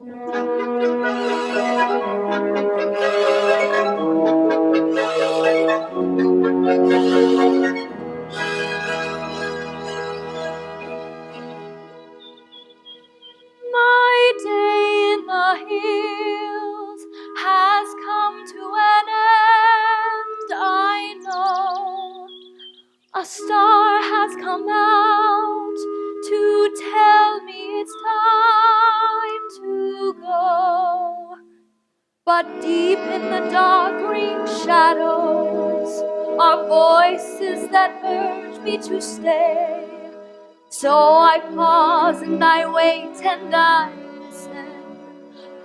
My day in the hills has come to an end, I know. A star has come out to tell me it's time to go. But deep in the dark green shadows are voices that urge me to stay. So I pause and I wait and I listen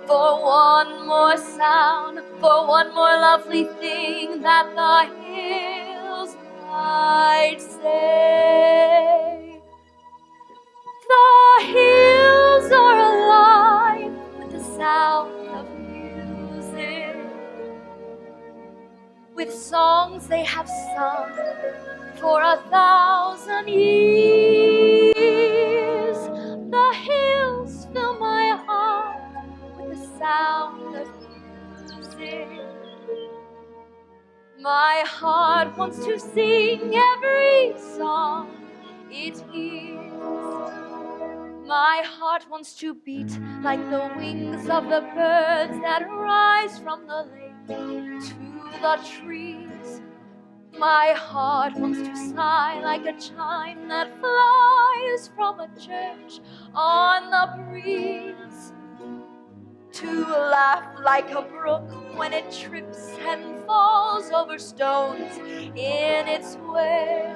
for one more sound, for one more lovely thing that the hills might say. The hills are alive with the sound of music, with songs they have sung for 1,000 years. The hills fill my heart with the sound of music. My heart wants to sing every song it hears. My heart wants to beat like the wings of the birds that rise from the lake to the trees. My heart wants to sigh like a chime that flies from a church on the breeze, to laugh like a brook when it trips and falls over stones in its way,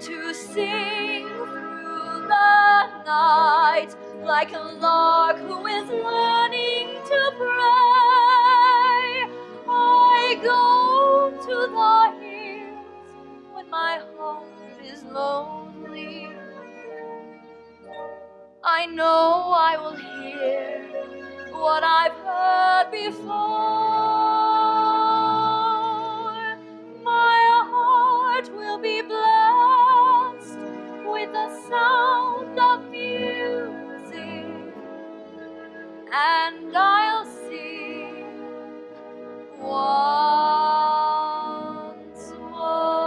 to sing through the night like a lark who is learning to pray. I go to the hills when my heart is lonely. I know I will hear what I've heard before. My heart will be blessed with the sound of music, and I'll sing once more.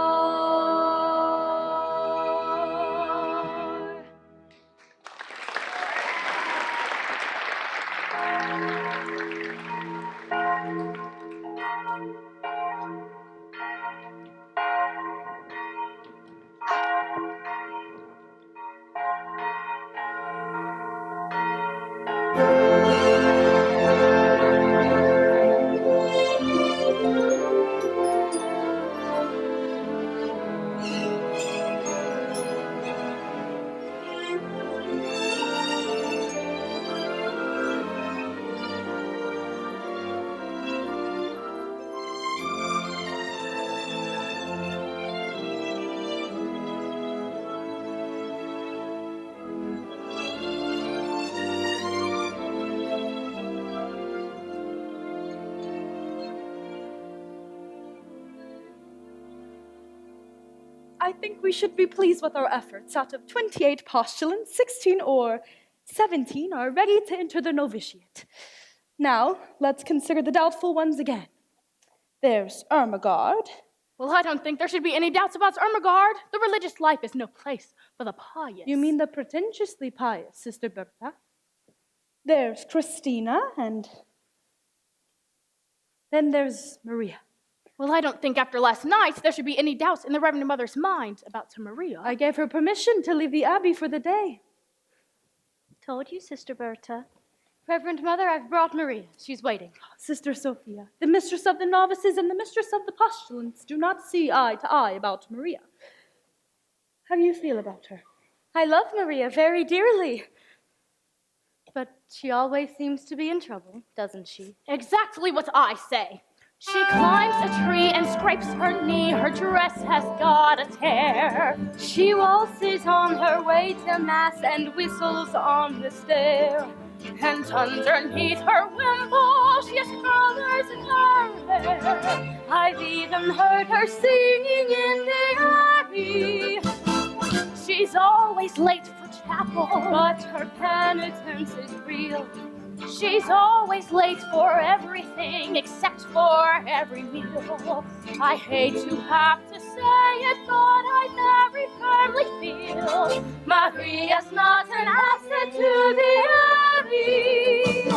I think we should be pleased with our efforts. Out of 28 postulants, 16 or 17 are ready to enter the novitiate. Now, let's consider the doubtful ones again. There's Ermengarde. Well, I don't think there should be any doubts about Ermengarde. The religious life is no place for the pious. You mean the pretentiously pious, Sister Bertha? There's Christina, and then there's Maria. Well, I don't think after last night there should be any doubts in the Reverend Mother's mind about Maria. I gave her permission to leave the Abbey for the day. Told you, Sister Bertha. Reverend Mother, I've brought Maria. She's waiting. Sister Sophia, the mistress of the novices and the mistress of the postulants do not see eye to eye about Maria. How do you feel about her? I love Maria very dearly. But she always seems to be in trouble, doesn't she? Exactly what I say. She climbs a tree and scrapes her knee. Her dress has got a tear. She waltzes on her way to Mass and whistles on the stair. And underneath her wimple, she has colors in her hair. I've even heard her singing in the Abbey. She's always late for chapel, but her penitence is real. She's always late for everything except for every meal. I hate to have to say it, but I very firmly feel Maria's not an asset to the Abbey.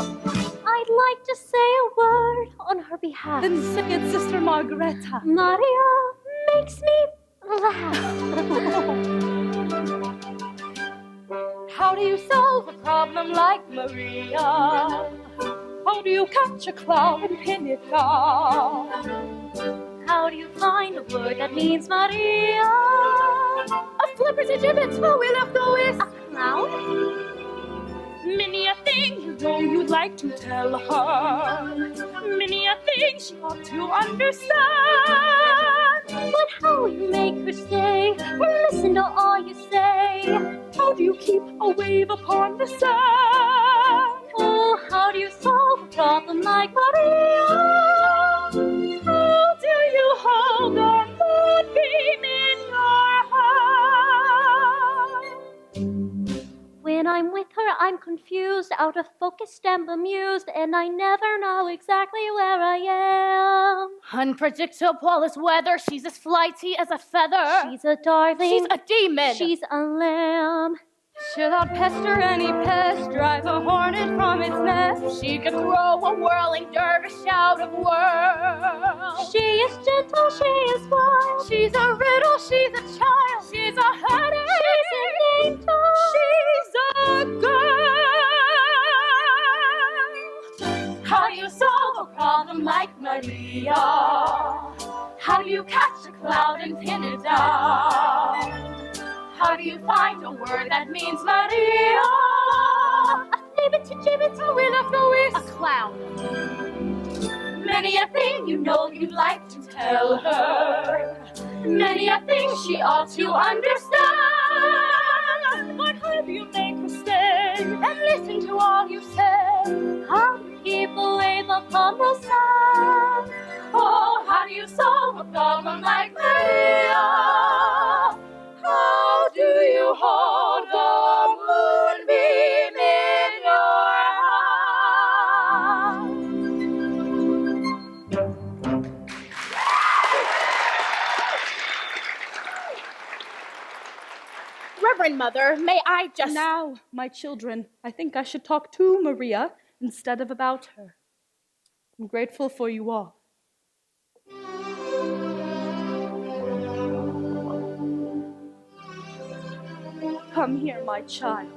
I'd like to say a word on her behalf. Then say it, Sister Margareta. Maria makes me laugh. How do you solve a problem like Maria? How do you catch a cloud and pin it down? How do you find a word that means Maria? A flipperty gibbets, oh, we left the whist. A clown? Many a thing you know you'd like to tell her. Many a thing she ought to understand. But how will you make her stay or listen to all you say? How do you keep a wave upon the sand? Oh, how do you solve a problem like Maria? How do you hold a moonbeam in your heart? When I'm with her, I'm confused, out of focus and bemused, and I never know exactly where I am. Unpredictable as weather, she's as flighty as a feather. She's a darling. She's a demon. She's a lamb. She'll not pester any pest, drive a hornet from its nest. She could throw a whirling dervish out of worlds. She is gentle, she is wild. She's a riddle, she's a child. She's a headache. She's an angel. She's a girl. How do you solve a problem like Maria? How do you catch a cloud and pin it down? How do you find a word that means Maria? A flibbity gibbet, A will of the whist. a clown. Many a thing you know you'd like to tell her. Many a thing she ought to understand. But how do you make her stay and listen to all you say? How do you keep a wave upon the sand? Oh, how do you solve a problem like Maria? How do you hold the moonbeam in your hand? Reverend Mother, may I just... Now, my children, I think I should talk to Maria instead of about her. I'm grateful for you all. Come here, my child.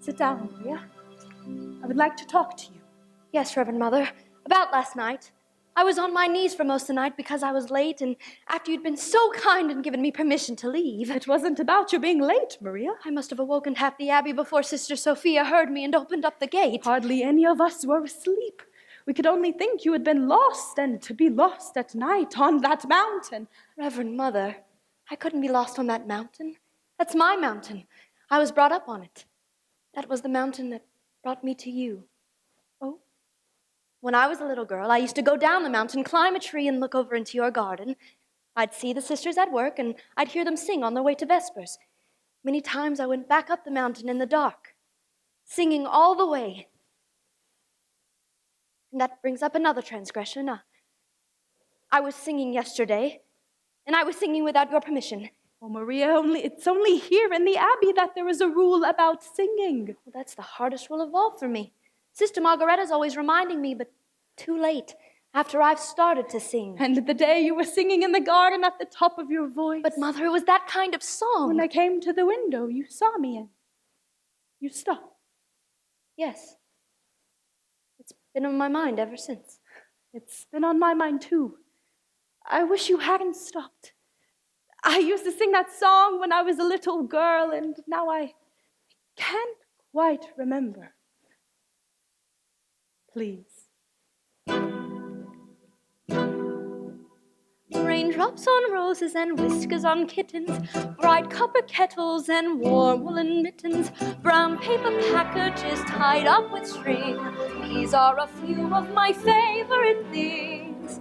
Sit down, Maria. I would like to talk to you. Yes, Reverend Mother. About last night. I was on my knees for most of the night because I was late, and after you'd been so kind and given me permission to leave. It wasn't about your being late, Maria. I must have awoken half the abbey before Sister Sophia heard me and opened up the gate. Hardly any of us were asleep. We could only think you had been lost, and to be lost at night on that mountain. Reverend Mother, I couldn't be lost on that mountain. That's my mountain. I was brought up on it. That was the mountain that brought me to you. Oh? When I was a little girl, I used to go down the mountain, climb a tree, and look over into your garden. I'd see the sisters at work, and I'd hear them sing on their way to Vespers. Many times I went back up the mountain in the dark, singing all the way. And that brings up another transgression. I was singing yesterday, and I was singing without your permission. Oh, Maria, it's only here in the Abbey that there is a rule about singing. Well, that's the hardest rule of all for me. Sister Margareta's always reminding me, but too late, after I've started to sing. And the day you were singing in the garden at the top of your voice. But, Mother, it was that kind of song. When I came to the window, you saw me and you stopped. Yes. It's been on my mind ever since. It's been on my mind, too. I wish you hadn't stopped. I used to sing that song when I was a little girl, and now I can't quite remember. Please. Raindrops on roses and whiskers on kittens, bright copper kettles and warm woolen mittens, brown paper packages tied up with string. These are a few of my favorite things.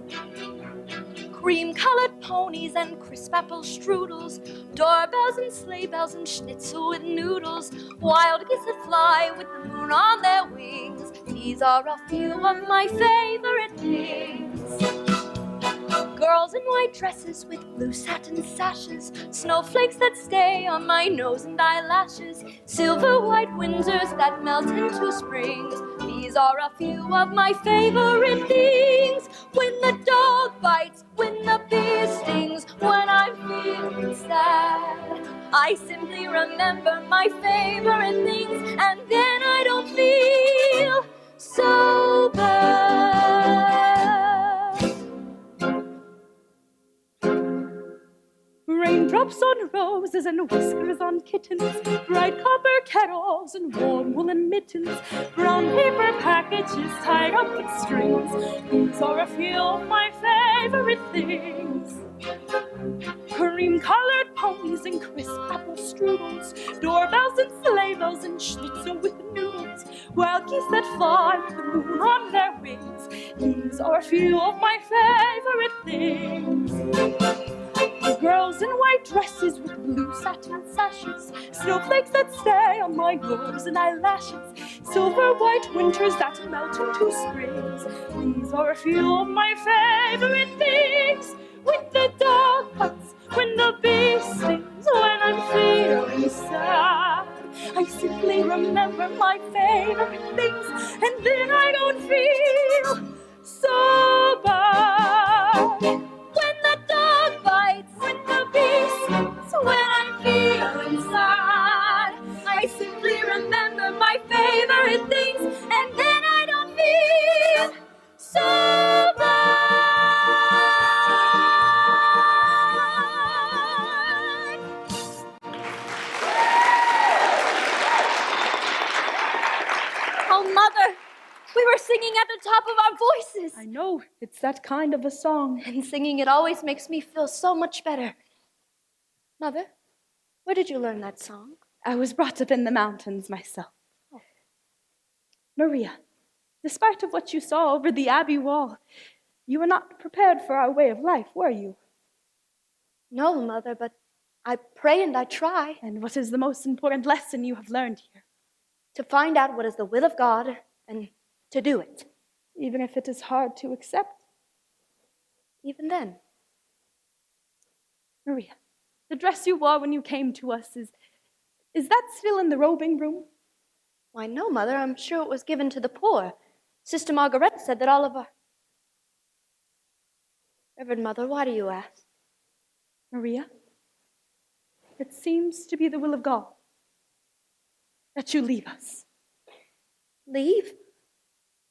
Cream-colored ponies and crisp apple strudels, Doorbells and sleigh bells and schnitzel with noodles, wild geese that fly with the moon on their wings. These are a few of my favorite things. Girls in white dresses with blue satin sashes, snowflakes that stay on my nose and eyelashes, silver white winters that melt into springs. These are a few of my favorite things. When the dog bites, when the bee stings, when I'm feeling sad, I simply remember my favorite things, and then I don't feel so bad. Raindrops on roses and whiskers on kittens, bright copper kettles and warm woolen mittens, brown paper packages tied up with strings. These are a few of my favorite things. Cream-colored ponies and crisp apple strudels, doorbells and sleigh bells and schnitzel with noodles, wild geese that fly with the moon on their wings. These are a few of my favorite things. Girls in white dresses with blue satin sashes, snowflakes that stay on my nose and eyelashes, silver white winters that melt into springs. These are a few of my favorite things. When the dog bites, when the bee stings, when I'm feeling sad, I simply remember my favorite things, and then I don't feel so bad. When the dog bites, when the bee stings, when I'm feeling sad, I simply remember my favorite things, and then I don't feel so bad. Oh, Mother, we were singing at the top of our voices. I know, it's that kind of a song. And singing it always makes me feel so much better. Mother, where did you learn that song? I was brought up in the mountains myself. Oh. Maria, despite of what you saw over the abbey wall, you were not prepared for our way of life, were you? No, Mother, but I pray and I try. And what is the most important lesson you have learned here? To find out what is the will of God and to do it. Even if it is hard to accept? Even then. Maria, the dress you wore when you came to us, is that still in the robing room? Why, no, Mother, I'm sure it was given to the poor. Sister Margaret said that all of our... Reverend Mother, why do you ask? Maria, it seems to be the will of God that you leave us. Leave?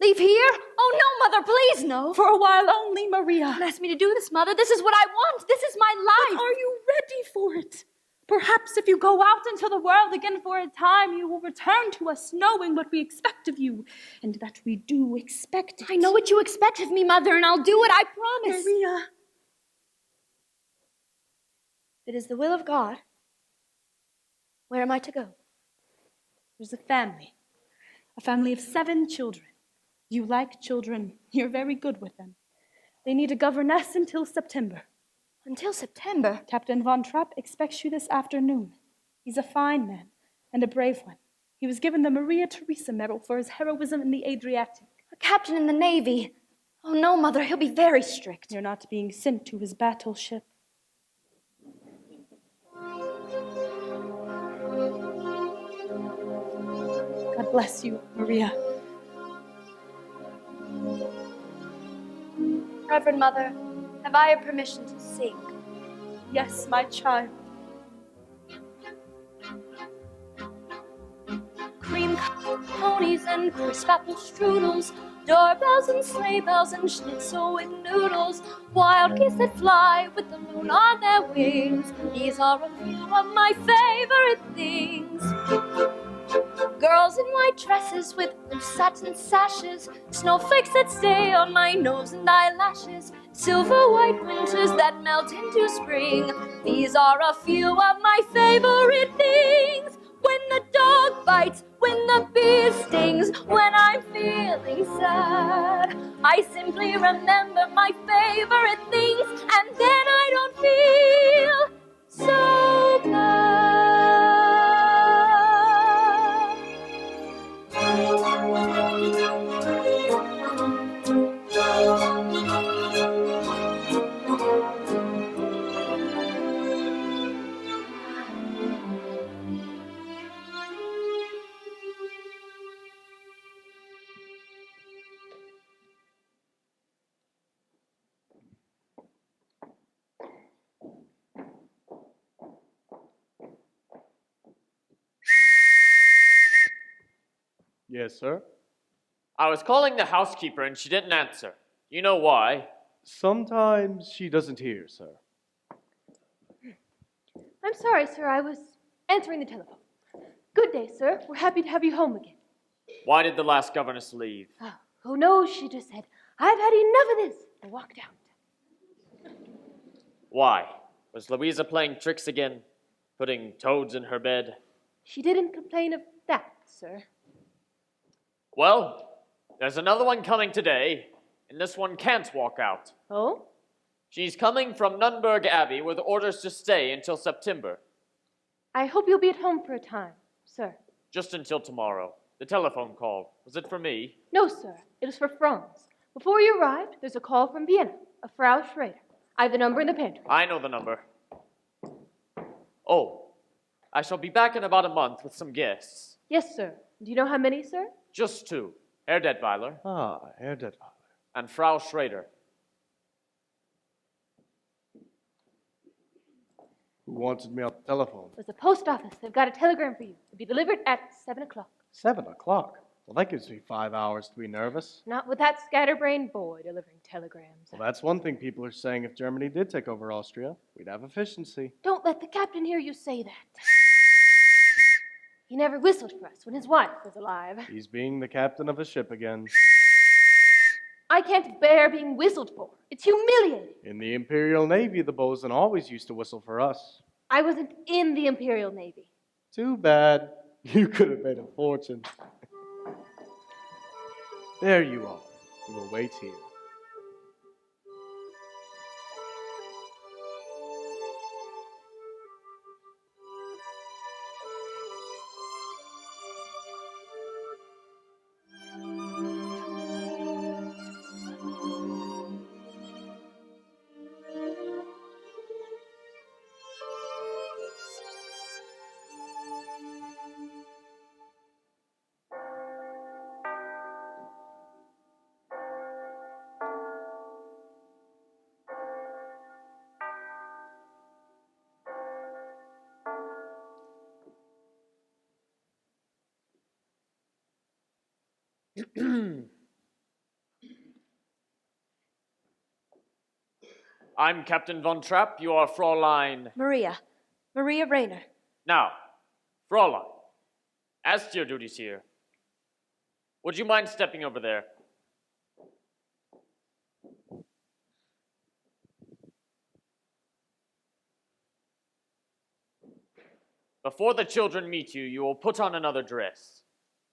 Leave here? Oh, no, Mother, please, no. For a while only, Maria. Don't ask me to do this, Mother. This is what I want. This is my life. But are you ready for it? Perhaps if you go out into the world again for a time, you will return to us knowing what we expect of you, and that we do expect it. I know what you expect of me, Mother, and I'll do it, I promise. Maria. If it is the will of God, where am I to go? There's a family of 7 children. You like children. You're very good with them. They need a governess until September. Until September? Captain Von Trapp expects you this afternoon. He's a fine man and a brave one. He was given the Maria Theresa Medal for his heroism in the Adriatic. A captain in the Navy. Oh, no, Mother, he'll be very strict. You're not being sent to his battleship. God bless you, Maria. Reverend Mother, have I a permission to sing? Yes, my child. Cream ponies and crisp apple strudels, doorbells and sleigh bells and schnitzel with noodles, wild geese that fly with the moon on their wings. These are a few of my favorite things. Girls in white dresses with blue satin sashes, snowflakes that stay on my nose and eyelashes, silver white winters that melt into spring. These are a few of my favorite things. When the dog bites, when the bee stings, when I'm feeling sad, I simply remember my favorite things, and then I don't feel so bad. Yes, sir. I was calling the housekeeper and she didn't answer. You know why? Sometimes she doesn't hear, sir. I'm sorry, sir. I was answering the telephone. Good day, sir. We're happy to have you home again. Why did the last governess leave? Oh, who knows? She just said, I've had enough of this, and walked out. Why? Was Louisa playing tricks again? Putting toads in her bed? She didn't complain of that, sir. Well, there's another one coming today, and this one can't walk out. Oh? She's coming from Nunberg Abbey with orders to stay until September. I hope you'll be at home for a time, sir. Just until tomorrow. The telephone call. Was it for me? No, sir. It was for Franz. Before you arrived, there's a call from Vienna, a Frau Schrader. I have the number in the pantry. I know the number. Oh, I shall be back in about a month with some guests. Yes, sir. Do you know how many, sir? Just two. Herr Detweiler Ah, Herr Detweiler. and Frau Schrader. Who wanted me on the telephone? It was the post office. They've got a telegram for you. It'll be delivered at 7 o'clock. 7 o'clock. Well, that gives me 5 hours to be nervous. Not with that scatterbrained boy delivering telegrams. Well, that's one thing people are saying. If Germany did take over Austria, we'd have efficiency. Don't let the captain hear you say that. He never whistled for us when his wife was alive. He's being the captain of a ship again. I can't bear being whistled for. It's humiliating. In the Imperial Navy, the bosun always used to whistle for us. I wasn't in the Imperial Navy. Too bad. You could have made a fortune. There you are. We will wait here. I'm Captain Von Trapp. You are Fräulein. Maria Rayner. Now, Fräulein, as to your duties here, would you mind stepping over there? Before the children meet you, you will put on another dress.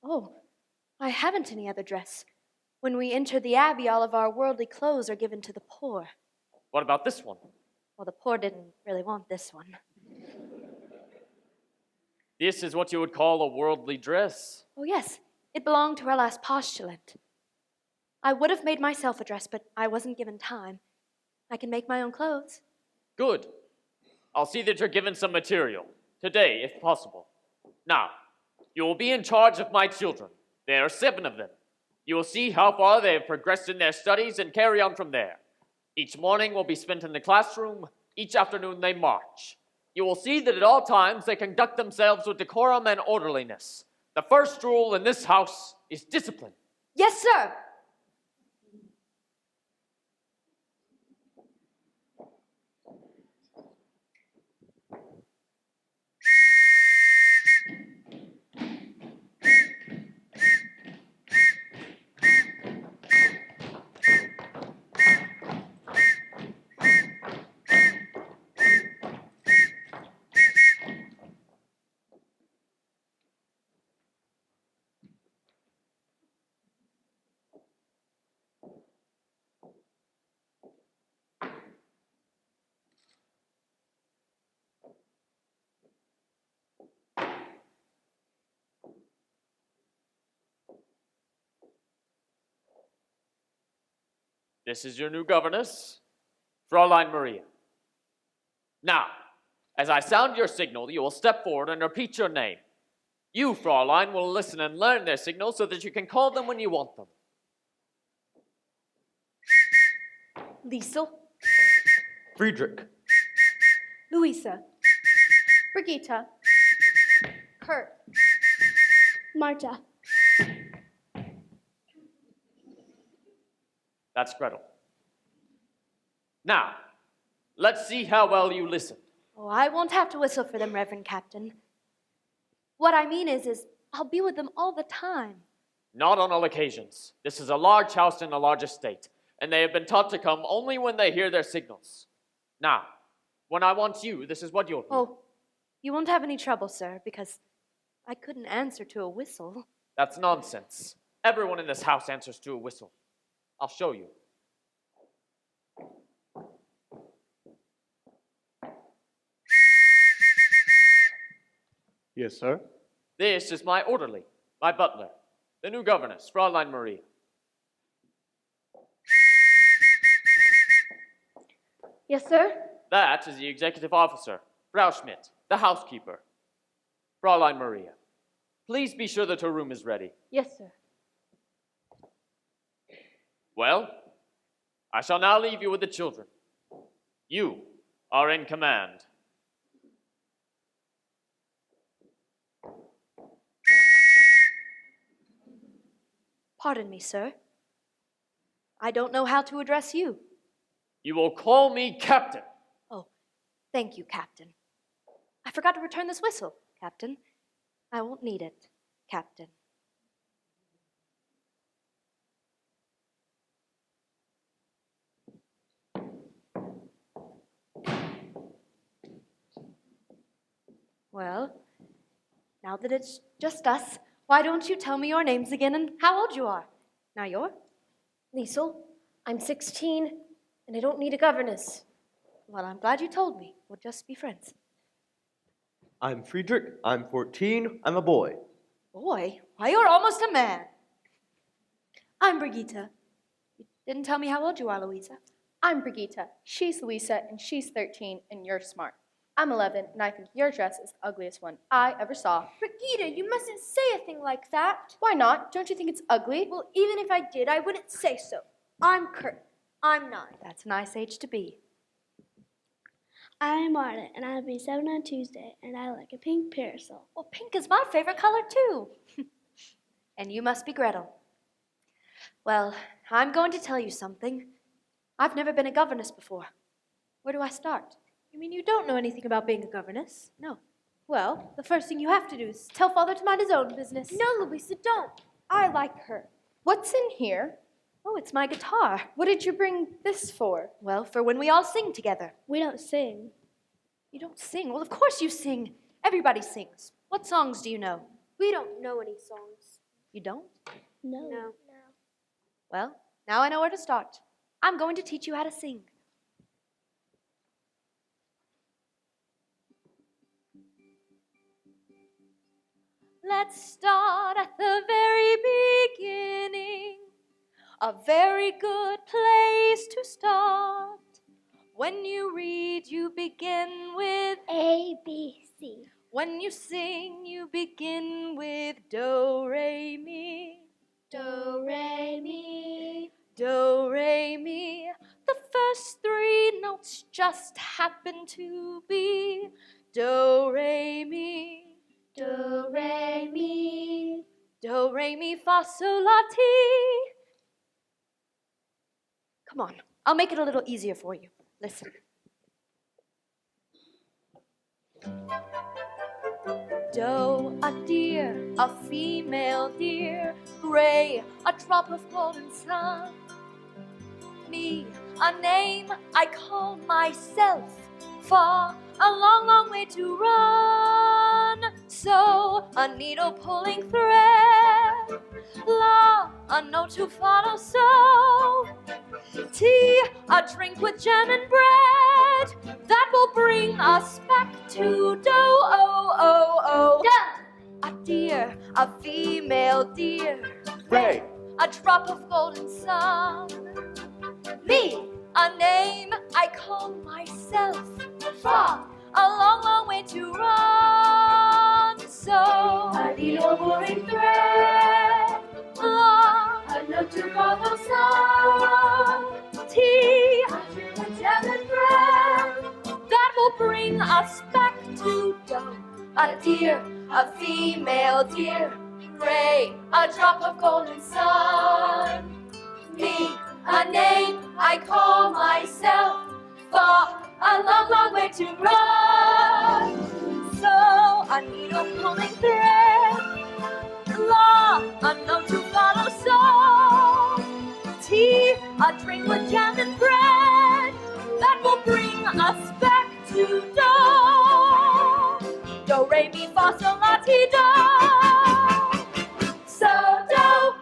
Oh, I haven't any other dress. When we enter the abbey, all of our worldly clothes are given to the poor. What about this one? Well, the poor didn't really want this one. This is what you would call a worldly dress. Oh, yes, it belonged to our last postulant. I would have made myself a dress, but I wasn't given time. I can make my own clothes. Good. I'll see that you're given some material. Today, if possible. Now, you will be in charge of my children. There are 7 of them. You will see how far they have progressed in their studies and carry on from there. Each morning will be spent in the classroom. Each afternoon they march. You will see that at all times they conduct themselves with decorum and orderliness. The first rule in this house is discipline. Yes, sir. This is your new governess, Fräulein Maria. Now, as I sound your signal, you will step forward and repeat your name. You, Fräulein, will listen and learn their signal so that you can call them when you want them. Liesel. Friedrich. Louisa. Brigitte. Kurt. Marta. That's Gretel. Now, let's see how well you listen. Oh, I won't have to whistle for them, Reverend Captain. What I mean is I'll be with them all the time. Not on all occasions. This is a large house in a large estate, and they have been taught to come only when they hear their signals. Now, when I want you, this is what you'll do. Oh, you won't have any trouble, sir, because I couldn't answer to a whistle. That's nonsense. Everyone in this house answers to a whistle. I'll show you. Yes, sir. This is my orderly, my butler, the new governess, Fraulein Maria. Yes, sir? That is the executive officer, Frau Schmidt, the housekeeper. Fraulein Maria, please be sure that her room is ready. Yes, sir. Well, I shall now leave you with the children. You are in command. Pardon me, sir. I don't know how to address you. You will call me Captain. Oh, thank you, Captain. I forgot to return this whistle, Captain. I won't need it, Captain. Well, now that it's just us, why don't you tell me your names again and how old you are? Now you're? Liesel, I'm 16, and I don't need a governess. Well, I'm glad you told me. We'll just be friends. I'm Friedrich. I'm 14. I'm a boy. Boy, why, you're almost a man. I'm Brigitte. You didn't tell me how old you are, Louisa. I'm Brigitte. She's Louisa, and she's 13, and you're smart. I'm 11, and I think your dress is the ugliest one I ever saw. Brigitte, you mustn't say a thing like that. Why not? Don't you think it's ugly? Well, even if I did, I wouldn't say so. I'm Kurt. I'm 9. That's a nice age to be. I'm Marta, and I'll be 7 on Tuesday, and I like a pink parasol. Well, pink is my favorite color, too. And you must be Gretel. Well, I'm going to tell you something. I've never been a governess before. Where do I start? You mean you don't know anything about being a governess? No. Well, the first thing you have to do is tell Father to mind his own business. No, Louisa, don't. I like her. What's in here? Oh, it's my guitar. What did you bring this for? Well, for when we all sing together. We don't sing. You don't sing? Well, of course you sing. Everybody sings. What songs do you know? We don't know any songs. You don't? No. No. Well, now I know where to start. I'm going to teach you how to sing. Let's start at the very beginning. A very good place to start. When you read, you begin with A, B, C. When you sing, you begin with do, re, mi. Do, re, mi. Do, re, mi. The first 3 notes just happen to be do, re, mi. Do, re, mi. Do, re, mi, fa, sol, la, ti. Come on, I'll make it a little easier for you. Listen. Do, a deer, a female deer. Re, a drop of golden sun. Mi, a name I call myself. Fa, a long, long way to run. So, a needle pulling thread. La, a note to follow. So, tea, a drink with jam and bread. That will bring us back to do, oh, oh, oh. Do. A deer, a female deer. Ray. A drop of golden sun. Me, a name I call myself. Fa, a long, long way to run. So, A needle pulling thread. la, A note to follow song. tea, A drink with jam and bread. that will bring us back to do. A deer, a female deer. Ray, a drop of golden sun. Me, a name I call myself, for a long, long way to run. So a needle pulling thread, law unknown to follow. So tea, a drink with jam and bread, that will bring us back to do. Do, re, mi, fa, sol, la, ti, do. So do.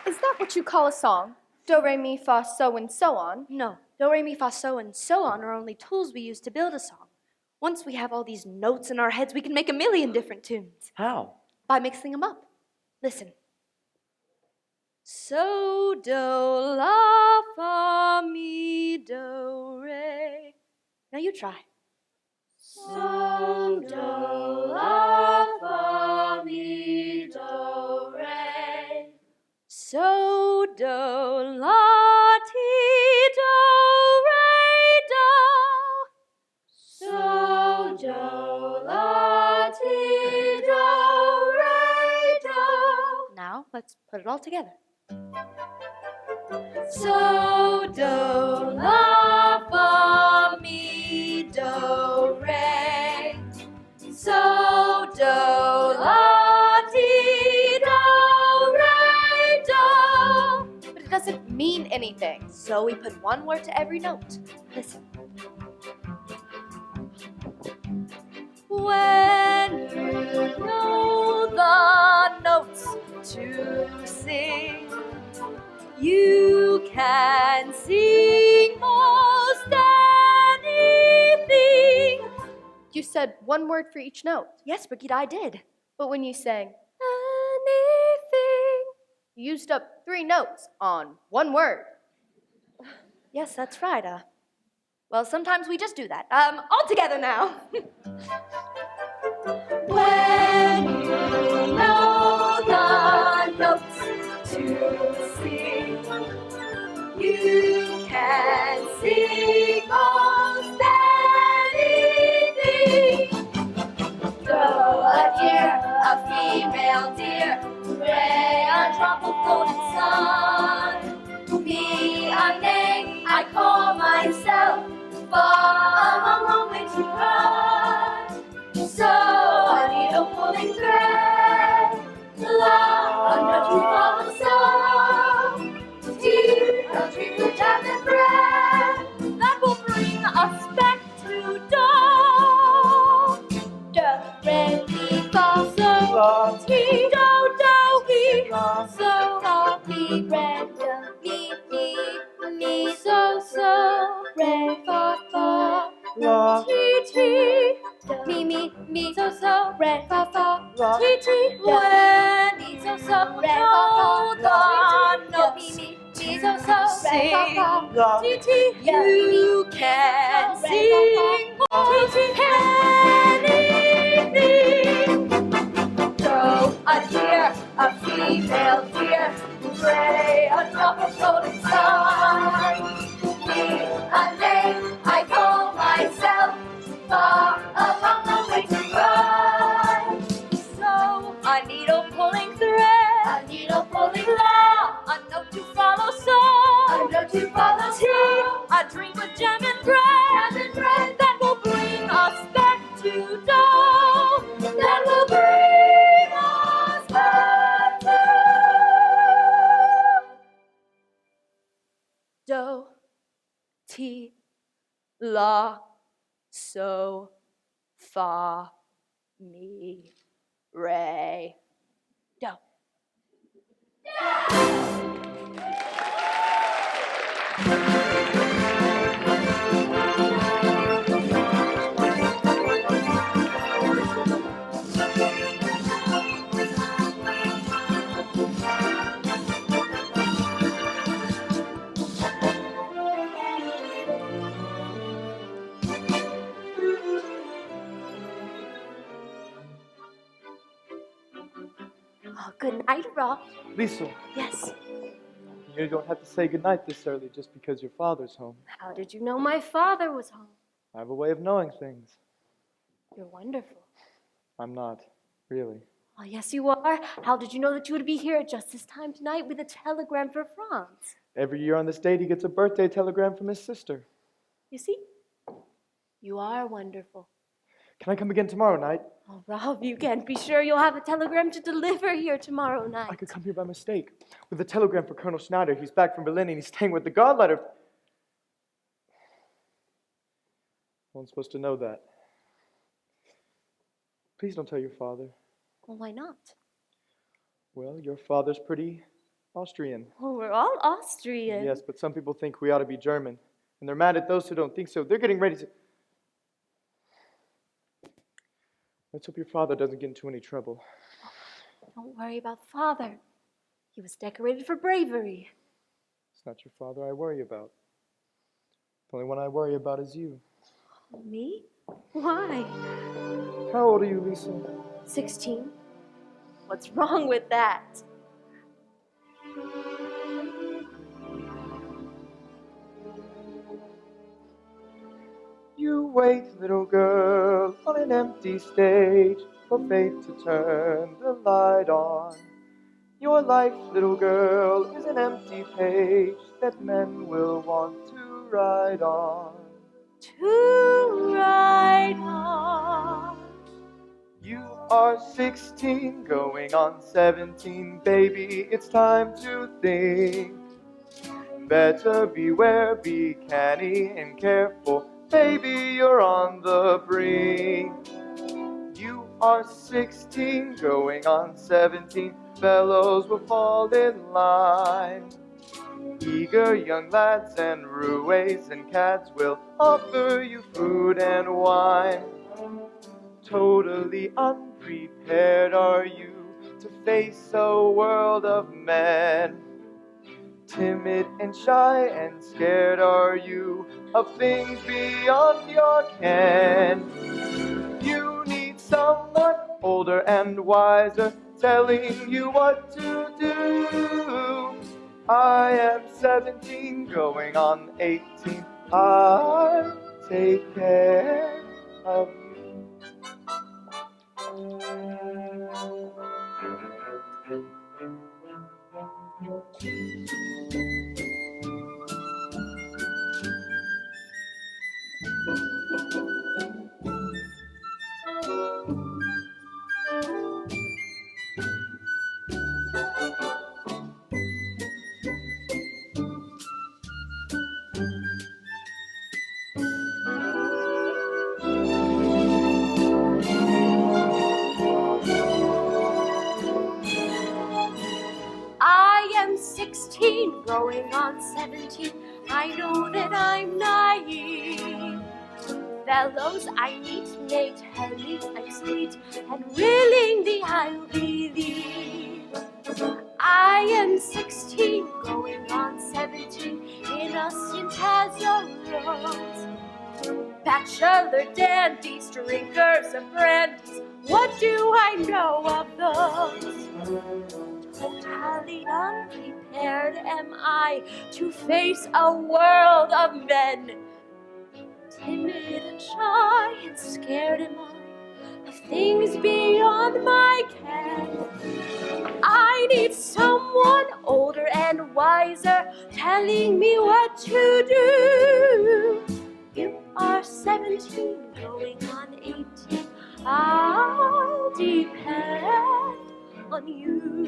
Is that what you call a song? Do, re, mi, fa, so, and so on. No, do, re, mi, fa, so, and so on are only tools we use to build a song. Once we have all these notes in our heads, we can make a million different tunes. How? By mixing them up. Listen. So, do, la, fa, mi, do, re. Now you try. So, do, la, fa, mi, do, re. So, do, la, ti, do, re, do. So, do, la, ti, do, re, do. Now, let's put it all together. So, do, la, fa, mi, do, re. So, do, la, ti, do, re, do. But it doesn't mean anything. So we put one word to every note. Listen. When you know the notes to sing, you can sing most anything. You said one word for each note. Yes, Brigitte, I did. But when you sang anything, you used up 3 notes on one word. Yes, that's right. Well, sometimes we just do that. All together now. When you know the notes to sing, you can sing most anything. Though a deer, a female deer, ray, a drop of golden sun. Me, a name I call myself, far a long, long way to run. So a needle pulling thread, love, a note to follow. So tea, a drink with jam and bread, that will bring us back to do. Do, re, mi, fa, so, ti, do, do, mi, so, fa, mi, re, do, mi, so, re, fa, La, ti, ti, mi, so, re, fa, ti, ti, when, mi, so, re, fa, no, mi, so, re, fa, la, ti, ti, you can sing, ti, ti, anything. Throw a deer, a female deer, gray, a drop of golden sun. Me, a name I call myself, far a long, long way to run. So a needle pulling thread, a needle pulling law, a note to follow. So a note to follow. Tea, a drink with jam and bread, that will bring us back to dough. That will bring us back to do, ti, la, so, fa, mi, re, do. Oh, good night, Rob. Lisa, Yes. you don't have to say goodnight this early just because your father's home. How did you know my father was home? I have a way of knowing things. You're wonderful. I'm not, really. Oh, yes, you are. How did you know that you would be here at just this time tonight with a telegram for Franz? Every year on this date, he gets a birthday telegram from his sister. You see? You are wonderful. Can I come again tomorrow night? Oh, Rob, you can't be sure you'll have a telegram to deliver here tomorrow night. I could come here by mistake with a telegram for Colonel Schneider. He's back from Berlin and he's staying with the godletter. No one's supposed to know that. Please don't tell your father. Well, why not? Well, your father's pretty Austrian. Well, we're all Austrian. Yes, but some people think we ought to be German. And they're mad at those who don't think so. They're getting ready to... Let's hope your father doesn't get into any trouble. Don't worry about Father. He was decorated for bravery. It's not your father I worry about. The only one I worry about is you. Me? Why? How old are you, Lisa? 16. What's wrong with that? You wait, little girl, on an empty stage for fate to turn the light on. Your life, little girl, is an empty page that men will want to ride on. To ride on. You are 16, going on 17, baby, it's time to think. Better beware, be canny and careful, baby, you're on the brink. You are 16, going on 17, fellows will fall in line. Eager young lads and roués and cads will offer you food and wine. Totally unprepared are you to face a world of men. Timid and shy and scared are you of things beyond your ken. You need someone older and wiser telling you what to do. I am 17, going on 18. I'll take care of you. I am 16, going on 17. I know that I'm naive. Fellows I meet may tell me I'm sweet, and willingly I'll believe. I am 16, going on 17, innocent as a rose. Bachelor dandies, drinkers of brandies, what do I know of those? Totally unprepared am I to face a world of men. Timid and shy and scared am I of things beyond my ken. I need someone older and wiser telling me what to do. You are 17, going on 18. I'll depend on you.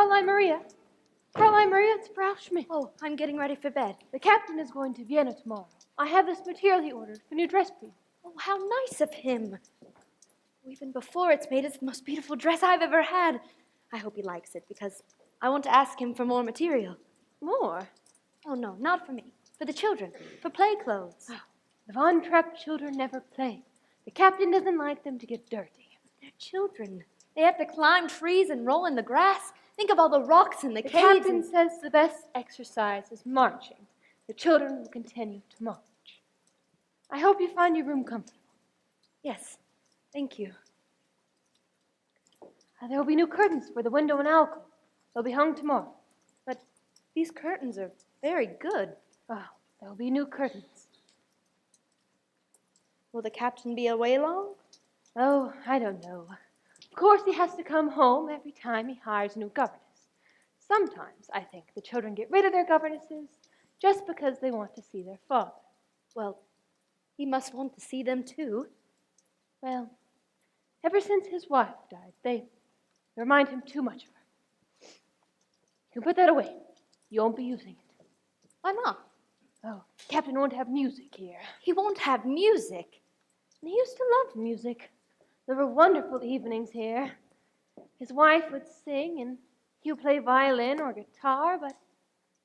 Fräulein Maria. Fräulein Maria, it's Frau Schmidt. Oh, I'm getting ready for bed. The captain is going to Vienna tomorrow. I have this material he ordered for new dress for you. Oh, how nice of him. Even before it's made, it's the most beautiful dress I've ever had. I hope he likes it because I want to ask him for more material. More? Oh, no, not for me. For the children. For play clothes. Oh, the Von Trapp children never play. The captain doesn't like them to get dirty. They're children. They have to climb trees and roll in the grass. Think of all the rocks and the The caves. captain says the best exercise is marching. The children will continue to march. I hope you find your room comfortable. Yes, thank you. There will be new curtains for the window and alcove. They'll be hung tomorrow. But these curtains are very good. Oh, there will be new curtains. Will the captain be away long? Oh, I don't know. Of course, he has to come home every time he hires a new governess. Sometimes, I think, the children get rid of their governesses just because they want to see their father. Well, he must want to see them too. Well, ever since his wife died, they remind him too much of her. You can put that away. You won't be using it. Why not? Oh, Captain won't have music here. He won't have music. And he used to love music. There were wonderful evenings here. His wife would sing, and he would play violin or guitar, but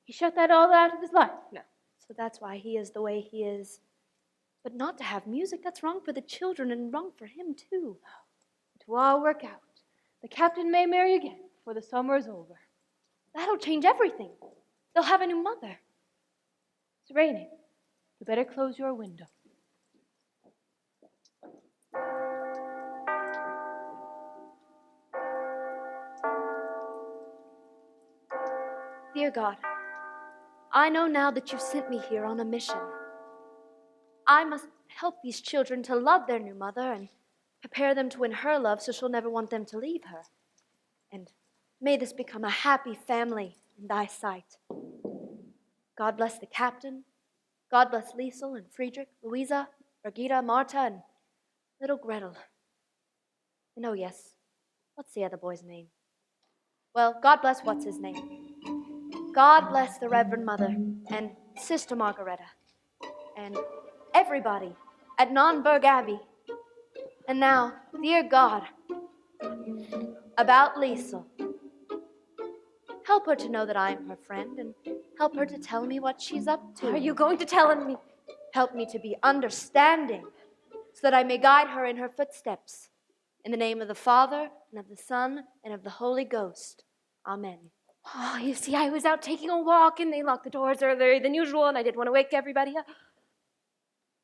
he shut that all out of his life now. So that's why he is the way he is. But not to have music, that's wrong for the children and wrong for him too. It will all work out. The captain may marry again before the summer is over. That'll change everything. They'll have a new mother. It's raining. You better close your window. Dear God, I know now that you sent me here on a mission. I must help these children to love their new mother and prepare them to win her love so she'll never want them to leave her. And may this become a happy family in thy sight. God bless the captain. God bless Liesel and Friedrich, Louisa, Brigitta, Marta, and little Gretel. And oh yes, what's the other boy's name? Well, God bless what's his name. God bless the Reverend Mother and Sister Margareta and everybody at Nonberg Abbey. And now, dear God, about Liesel. Help her to know that I am her friend and help her to tell me what she's up to. Are you going to tell me? Help me to be understanding so that I may guide her in her footsteps. In the name of the Father and of the Son and of the Holy Ghost. Amen. Oh, you see, I was out taking a walk and they locked the doors earlier than usual and I didn't want to wake everybody up.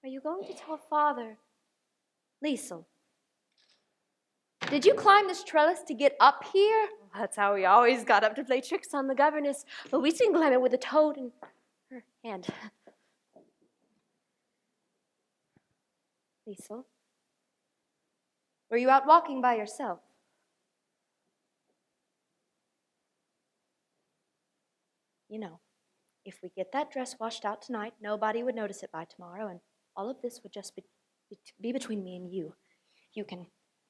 Are you going to tell Father? Liesel, did you climb this trellis to get up here? That's how we always got up to play tricks on the governess. But we didn't climb it with a toad in her hand. Liesel, were you out walking by yourself? You know, if we get that dress washed out tonight, nobody would notice it by tomorrow, and all of this would just be between me and you. You can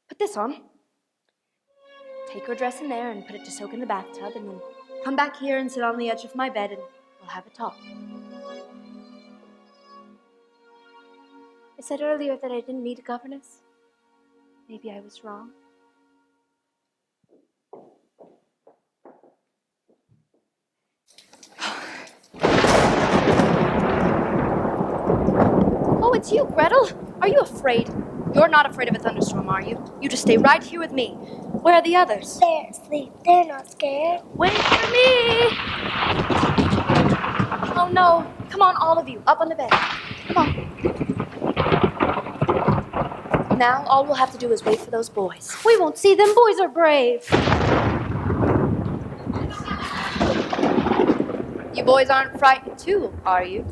put this on, take her dress in there and put it to soak in the bathtub, and then come back here and sit on the edge of my bed and we'll have a talk. I said earlier that I didn't need a governess. Maybe I was wrong. Oh, it's you, Gretel. Are you afraid? You're not afraid of a thunderstorm, are you? You just stay right here with me. Where are the others? They're asleep. They're not scared. Wait for me! Oh no. Come on, all of you. Up on the bed. Come on. Now, all we'll have to do is wait for those boys. We won't see them. Boys are brave. You boys aren't frightened too, are you?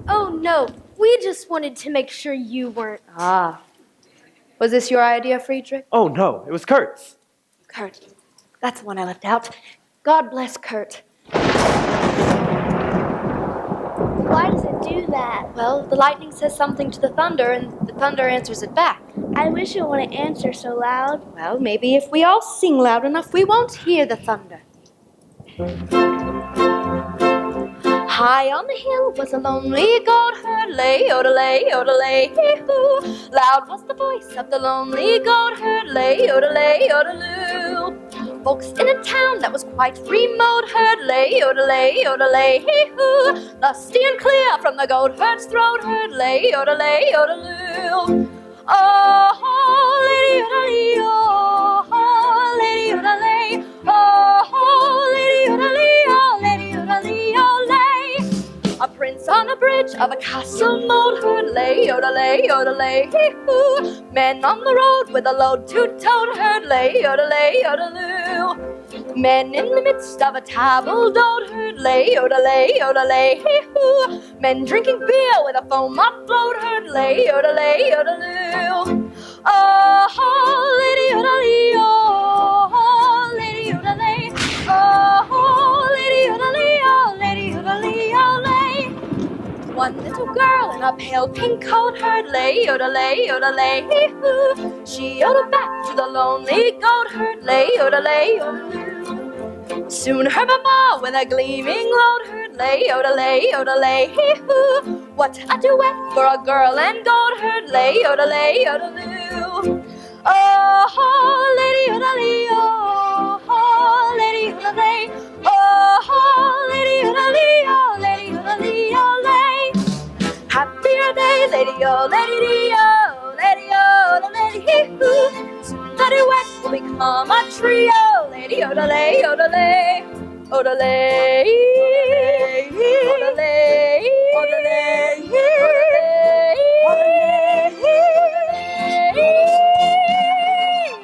Oh, no. We just wanted to make sure you weren't. Ah. Was this your idea, Friedrich? Oh, no, it was Kurt's. Kurt. That's the one I left out. God bless Kurt. Why does it do that? Well, the lightning says something to the thunder, and the thunder answers it back. I wish it wouldn't answer so loud. Well, maybe if we all sing loud enough, we won't hear the thunder. High on the hill was a lonely goat herd, lay, odelay, odelay, hee-hoo. Loud was the voice of the lonely goat herd, lay, odelay, odeloo. Folks in a town that was quite remote heard, lay, odelay, odelay, hee-hoo. Lusty and clear from the goat herd's throat heard, lay, odelay, odeloo. Oh, lady, odelay, oh, lady, odelay, oh, lady, odelay, oh, lady, odelay, oh, lay. A prince on a bridge of a castle moat heard, lay, odelay, odelay, hee-hoo. Men on the road with a load two-toed heard, lay, odelay, odeloo. Men in the midst of a table-d'ote heard, lay, odelay, odelay, hee-hoo. Men drinking beer with a foam afloat heard, lay, odelay, odeloo. Oh, lady, odelay, oh, lady, odelay, oh, lady, odelay, oh, lady, odelay, oh, lay. One little girl in a pale pink coat heard, lay, odelay, odelay, hee-hoo. She yodeled back to the lonely goat herd, lay, odelay, odeloo. Soon her mama with a gleaming load heard, lay, odelay, odelay, hee-hoo. What a duet for a girl and goat herd, lay, odelay, odeloo. Oh, lady, odelay, oh, lady, odelay, oh, lady, odelay, oh, lady, odelay, oh, lay. Happier day, lady, oh, lady, oh, lady, oh, the lady, hee-hoo. Soon the duet will become a trio, lady, odelay, odelay, odelay, odelay, odelay,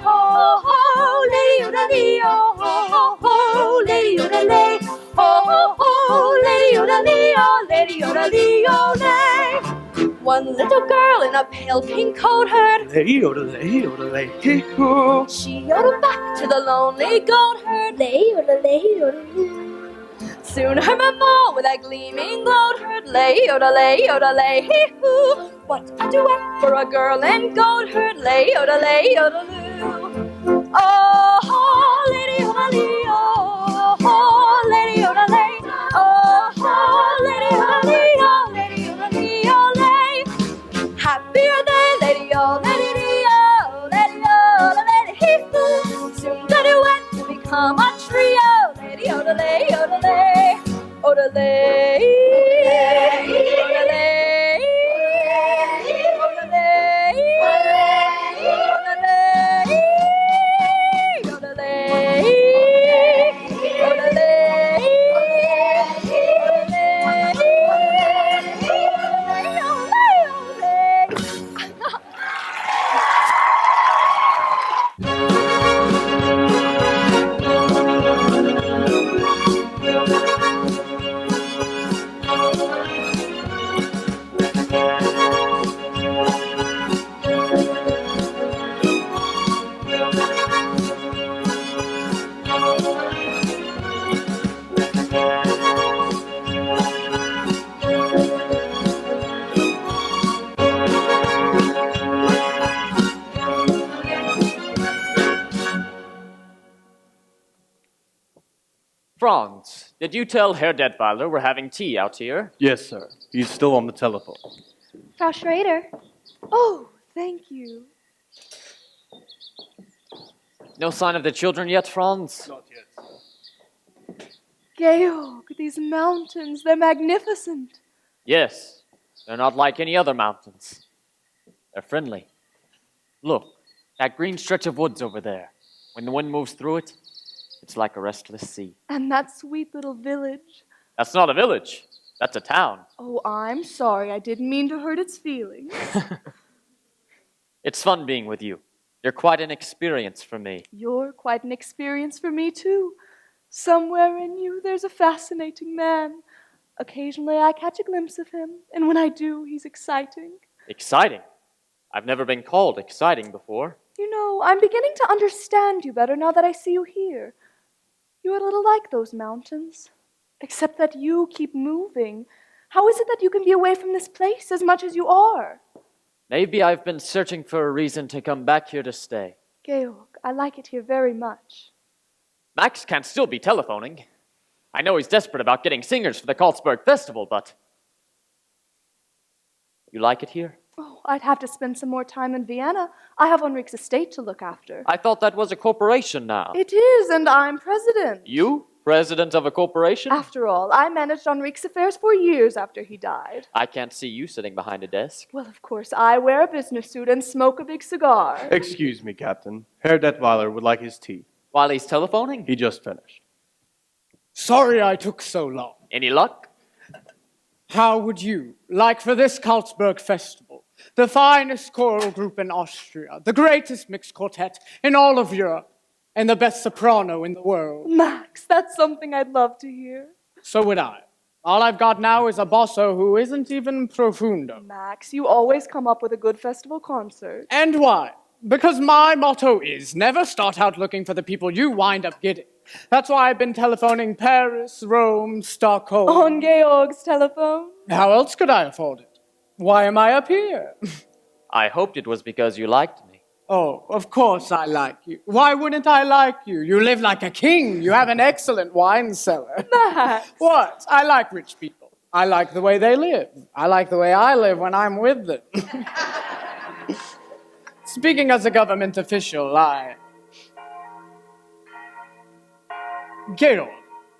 oh, lady, odelay, oh, lady, odelay, oh, lady, odelay, oh, lady, odelay, odelay. One little girl in a pale pink coat heard, Lay, odelay, odelay, hee-hoo. she yodeled back to the lonely goat herd, Lay, odelay, odelay. soon her mama with a gleaming goat herd, lay, odelay, odelay, hee-hoo. What a duet for a girl and goat herd, lay, odelay, odeloo. Oh, lady, odelay, oh, lady, odelay, oh, lady, odelay, oh, lady, odelay, oh, lay. Happier day, lady, oh, lady, oh, lady, oh, the lady, hee-hoo. Soon the duet will become a trio, lady, odelay, odelay, odelay, odelay, odelay, Franz, did you tell Herr Detweiler we're having tea out here? Yes, sir. He's still on the telephone. Frau Schrader. Oh, thank you. No sign of the children yet, Franz? Not yet. Georg, these mountains, they're magnificent. Yes, they're not like any other mountains. They're friendly. Look, that green stretch of woods over there. When the wind moves through it, it's like a restless sea. And that sweet little village. That's not a village. That's a town. Oh, I'm sorry. I didn't mean to hurt its feelings. It's fun being with you. You're quite an experience for me. You're quite an experience for me, too. Somewhere in you, there's a fascinating man. Occasionally, I catch a glimpse of him, and when I do, he's exciting. Exciting? I've never been called exciting before. You know, I'm beginning to understand you better now that I see you here. You're a little like those mountains, except that you keep moving. How is it that you can be away from this place as much as you are? Maybe I've been searching for a reason to come back here to stay. Georg, I like it here very much. Max can still be telephoning. I know he's desperate about getting singers for the Karlsberg Festival, but... You like it here? Oh, I'd have to spend some more time in Vienna. I have Ulrich's estate to look after. I thought that was a corporation now. It is, and I'm president. You? President of a corporation? After all, I managed Ulrich's affairs for years after he died. I can't see you sitting behind a desk. Well, of course, I wear a business suit and smoke a big cigar. Excuse me, Captain. Herr Detweiler would like his tea. While he's telephoning? He just finished. Sorry I took so long. Any luck? How would you like for this Karlsberg Festival, the finest choral group in Austria, the greatest mixed quartet in all of Europe, and the best soprano in the world? Max, that's something I'd love to hear. So would I. All I've got now is a basso who isn't even profundo. Max, you always come up with a good festival concert. And why? Because my motto is never start out looking for the people you wind up getting. That's why I've been telephoning Paris, Rome, Stockholm. On Georg's telephone? How else could I afford it? Why am I up here? I hoped it was because you liked me. Oh, of course I like you. Why wouldn't I like you? You live like a king. You have an excellent wine cellar. Max! What? I like rich people. I like the way they live. I like the way I live when I'm with them. Speaking as a government official, Georg,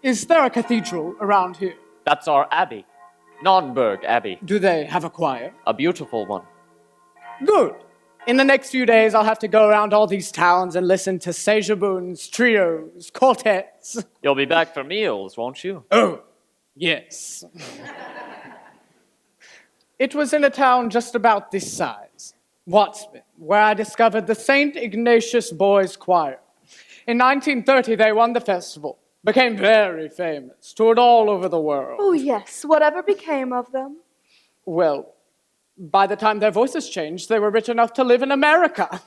is there a cathedral around here? That's our abbey. Nonnberg Abbey. Do they have a choir? A beautiful one. Good. In the next few days, I'll have to go around all these towns and listen to sejabuns, trios, quartets. You'll be back for meals, won't you? Oh, yes. It was in a town just about this size, Wattsman, where I discovered the St. Ignatius Boys Choir. In 1930, they won the festival, became very famous, toured all over the world. Oh, yes. Whatever became of them? Well, by the time their voices changed, they were rich enough to live in America.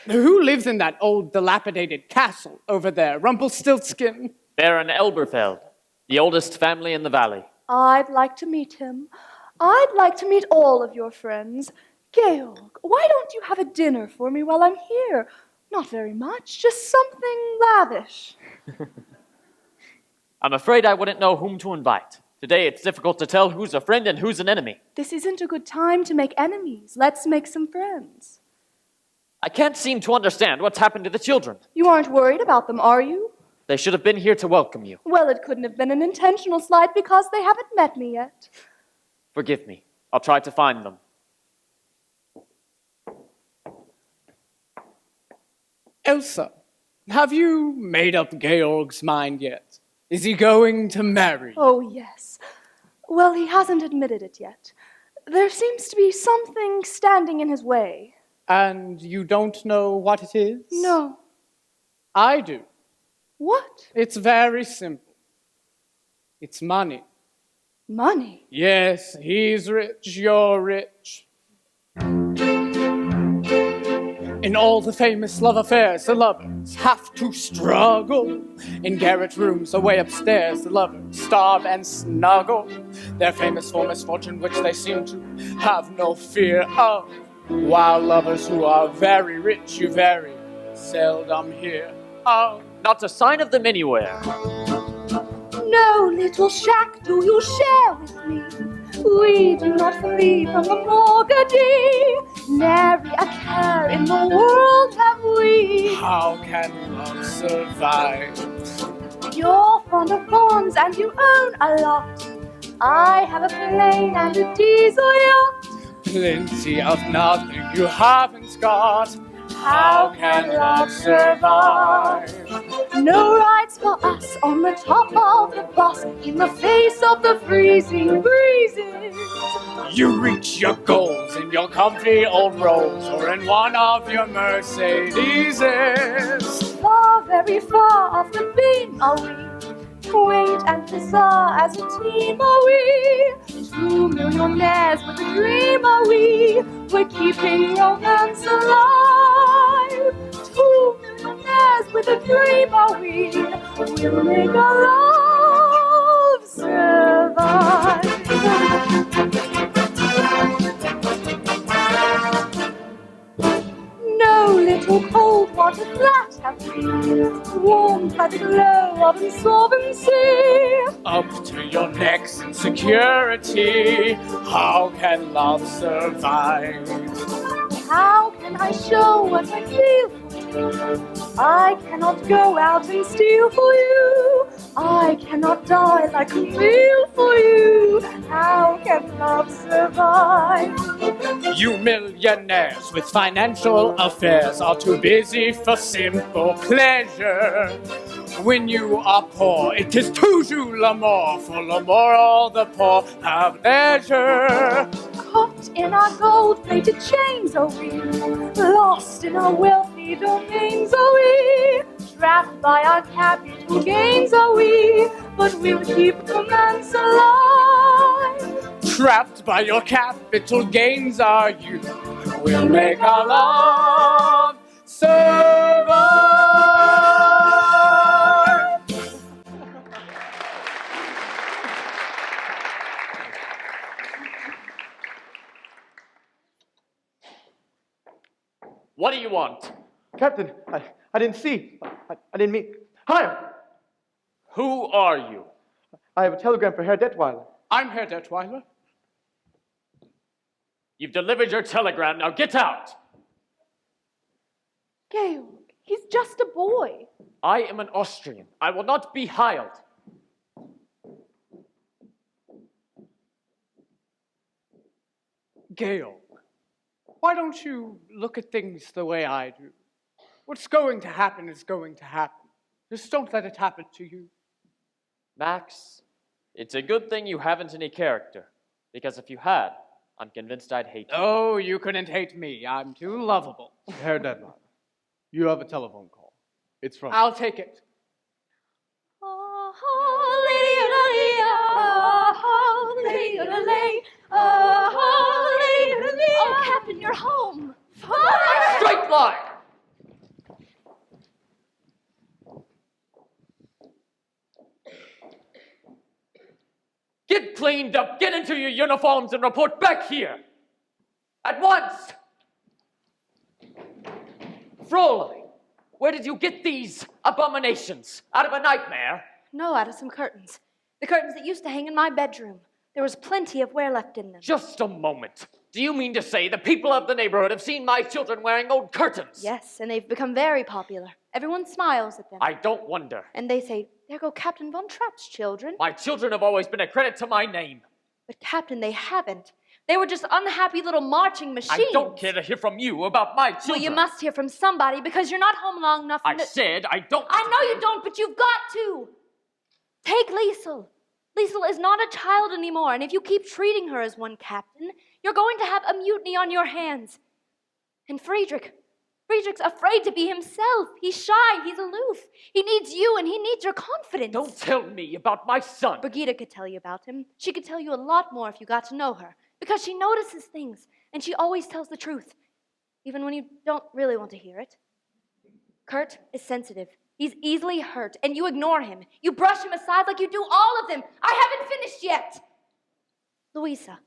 Who lives in that old, dilapidated castle over there, Rumpelstiltskin? Baron Elberfeld, the oldest family in the valley. I'd like to meet him. I'd like to meet all of your friends. Georg, why don't you have a dinner for me while I'm here? Not very much, just something lavish. I'm afraid I wouldn't know whom to invite. Today it's difficult to tell who's a friend and who's an enemy. This isn't a good time to make enemies. Let's make some friends. I can't seem to understand what's happened to the children. You aren't worried about them, are you? They should have been here to welcome you. Well, it couldn't have been an intentional slide because they haven't met me yet. Forgive me. I'll try to find them. Elsa, have you made up Georg's mind yet? Is he going to marry? Oh, yes. Well, he hasn't admitted it yet. There seems to be something standing in his way. And you don't know what it is? No. I do. What? It's very simple. It's money. Money? Yes, he's rich, you're rich. In all the famous love affairs, the lovers have to struggle. In garret rooms away upstairs, the lovers starve and snuggle. They're famous for misfortune, which they seem to have no fear of. While lovers who are very rich, you very seldom hear of. Not a sign of them anywhere. No little shack do you share with me. We do not flee from the mortgagee. Nary a care in the world have we. How can love survive? You're fond of bonds and you own a lot. I have a plane and a diesel yacht. Plenty of nothing you haven't got. How can love survive? No rides for us on the top of the bus in the face of the freezing breezes. You reach your goals in your comfy old Rolls or in one of your Mercedeses. Far, very far off the beam are we. Quaint and bizarre as a team are we. 2 millionaires with a dream are we. We're keeping romance alive. 2 millionaires with a dream are we. We'll make our love survive. No little cold water flat have we, warmed by the glow of insolvency. Up to your necks in security, how can love survive? How can I show what I feel for you? I cannot go out and steal for you. I cannot die like a meal for you. How can love survive? You millionaires with financial affairs are too busy for simple pleasure. When you are poor, it is toujours l'amour. For l'amour, all the poor have leisure. Caught in our gold-plated chains are we, lost in our wealthy domains are we, trapped by our capital gains are we, but we'll keep romance alive. Trapped by your capital gains are you. We'll make our love survive. What do you want? Captain, I didn't see. I didn't mean. Hi! Who are you? I have a telegram for Herr Detweiler. I'm Herr Detweiler. You've delivered your telegram, now get out! Georg, he's just a boy. I am an Austrian. I will not be hired. Georg, why don't you look at things the way I do? What's going to happen is going to happen. Just don't let it happen to you. Max, it's a good thing you haven't any character. Because if you had, I'm convinced I'd hate you. Oh, you couldn't hate me. I'm too lovable. Herr Detweiler, you have a telephone call. It's from... I'll take it. Oh, Captain, you're home. Straight line! Get cleaned up, get into your uniforms, and report back here! At once! Fräulein, where did you get these abominations? Out of a nightmare? No, out of some curtains. The curtains that used to hang in my bedroom. There was plenty of wear left in them. Just a moment. Do you mean to say the people of the neighborhood have seen my children wearing old curtains? Yes, and they've become very popular. Everyone smiles at them. I don't wonder. And they say, there go Captain Von Trapp's children. My children have always been a credit to my name. But Captain, they haven't. They were just unhappy little marching machines. I don't care to hear from you about my children. Well, you must hear from somebody because you're not home long enough. I said I don't. I know you don't, but you've got to. Take Liesel. Liesel is not a child anymore, and if you keep treating her as one, Captain, you're going to have a mutiny on your hands. And Friedrich's afraid to be himself. He's shy, he's aloof. He needs you, and he needs your confidence. Don't tell me about my son. Brigitte could tell you about him. She could tell you a lot more if you got to know her, because she notices things, and she always tells the truth, even when you don't really want to hear it. Kurt is sensitive. He's easily hurt, and you ignore him. You brush him aside like you do all of them. I haven't finished yet. Louisa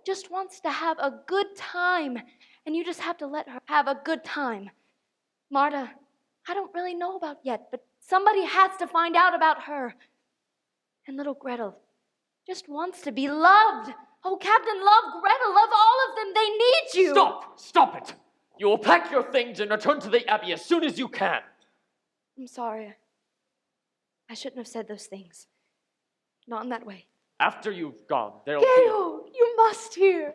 just wants to have a good time, and you just have to let her have a good time. Marta, I don't really know about yet, but somebody has to find out about her. And little Gretel just wants to be loved. Oh, Captain, love Gretel, love all of them. They need you. Stop it. You will pack your things and return to the Abbey as soon as you can. I'm sorry. I shouldn't have said those things. Not in that way. After you've gone, there'll be... Georg, you must hear.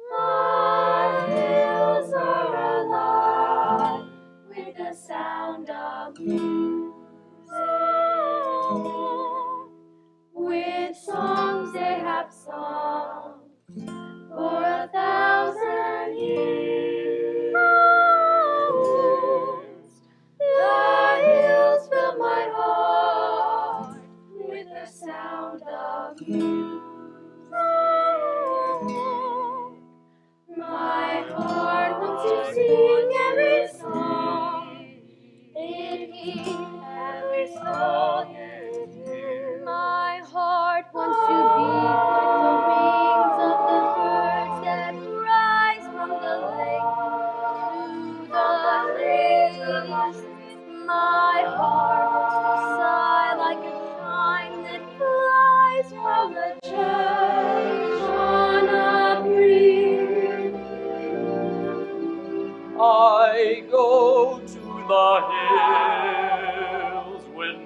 The hills are alive with the sound of music. With songs they have sung for 1,000 years. The hills fill my heart with the sound of music. My heart wants to sing every song. It hears every song.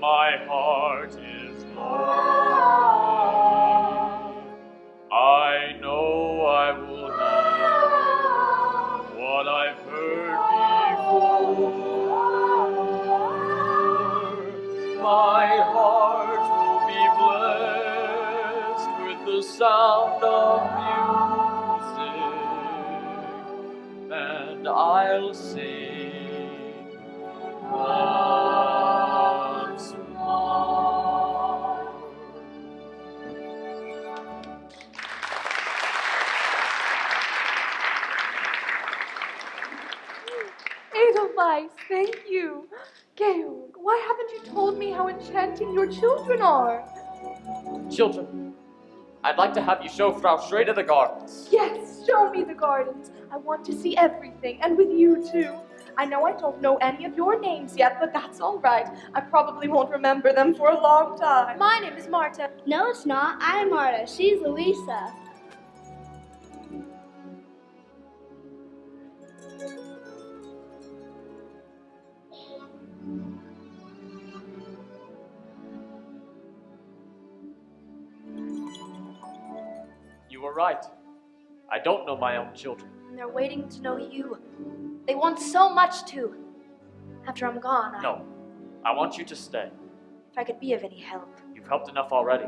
my heart is lonely, I know I will hear what I've heard before. My heart will be blessed with the sound of music, and I'll sing once more. Edelweiss, thank you. Georg, why haven't you told me how enchanting your children are? Children, I'd like to have you show Frau Schrader the gardens. Yes, show me the gardens. I want to see everything, and with you too. I know I don't know any of your names yet, but that's all right. I probably won't remember them for a long time. My name is Marta. No, it's not. I'm Marta. She's Louisa. You were right. I don't know my own children. And they're waiting to know you. They want so much to. After I'm gone, No, I want you to stay. if I could be of any help. You've helped enough already.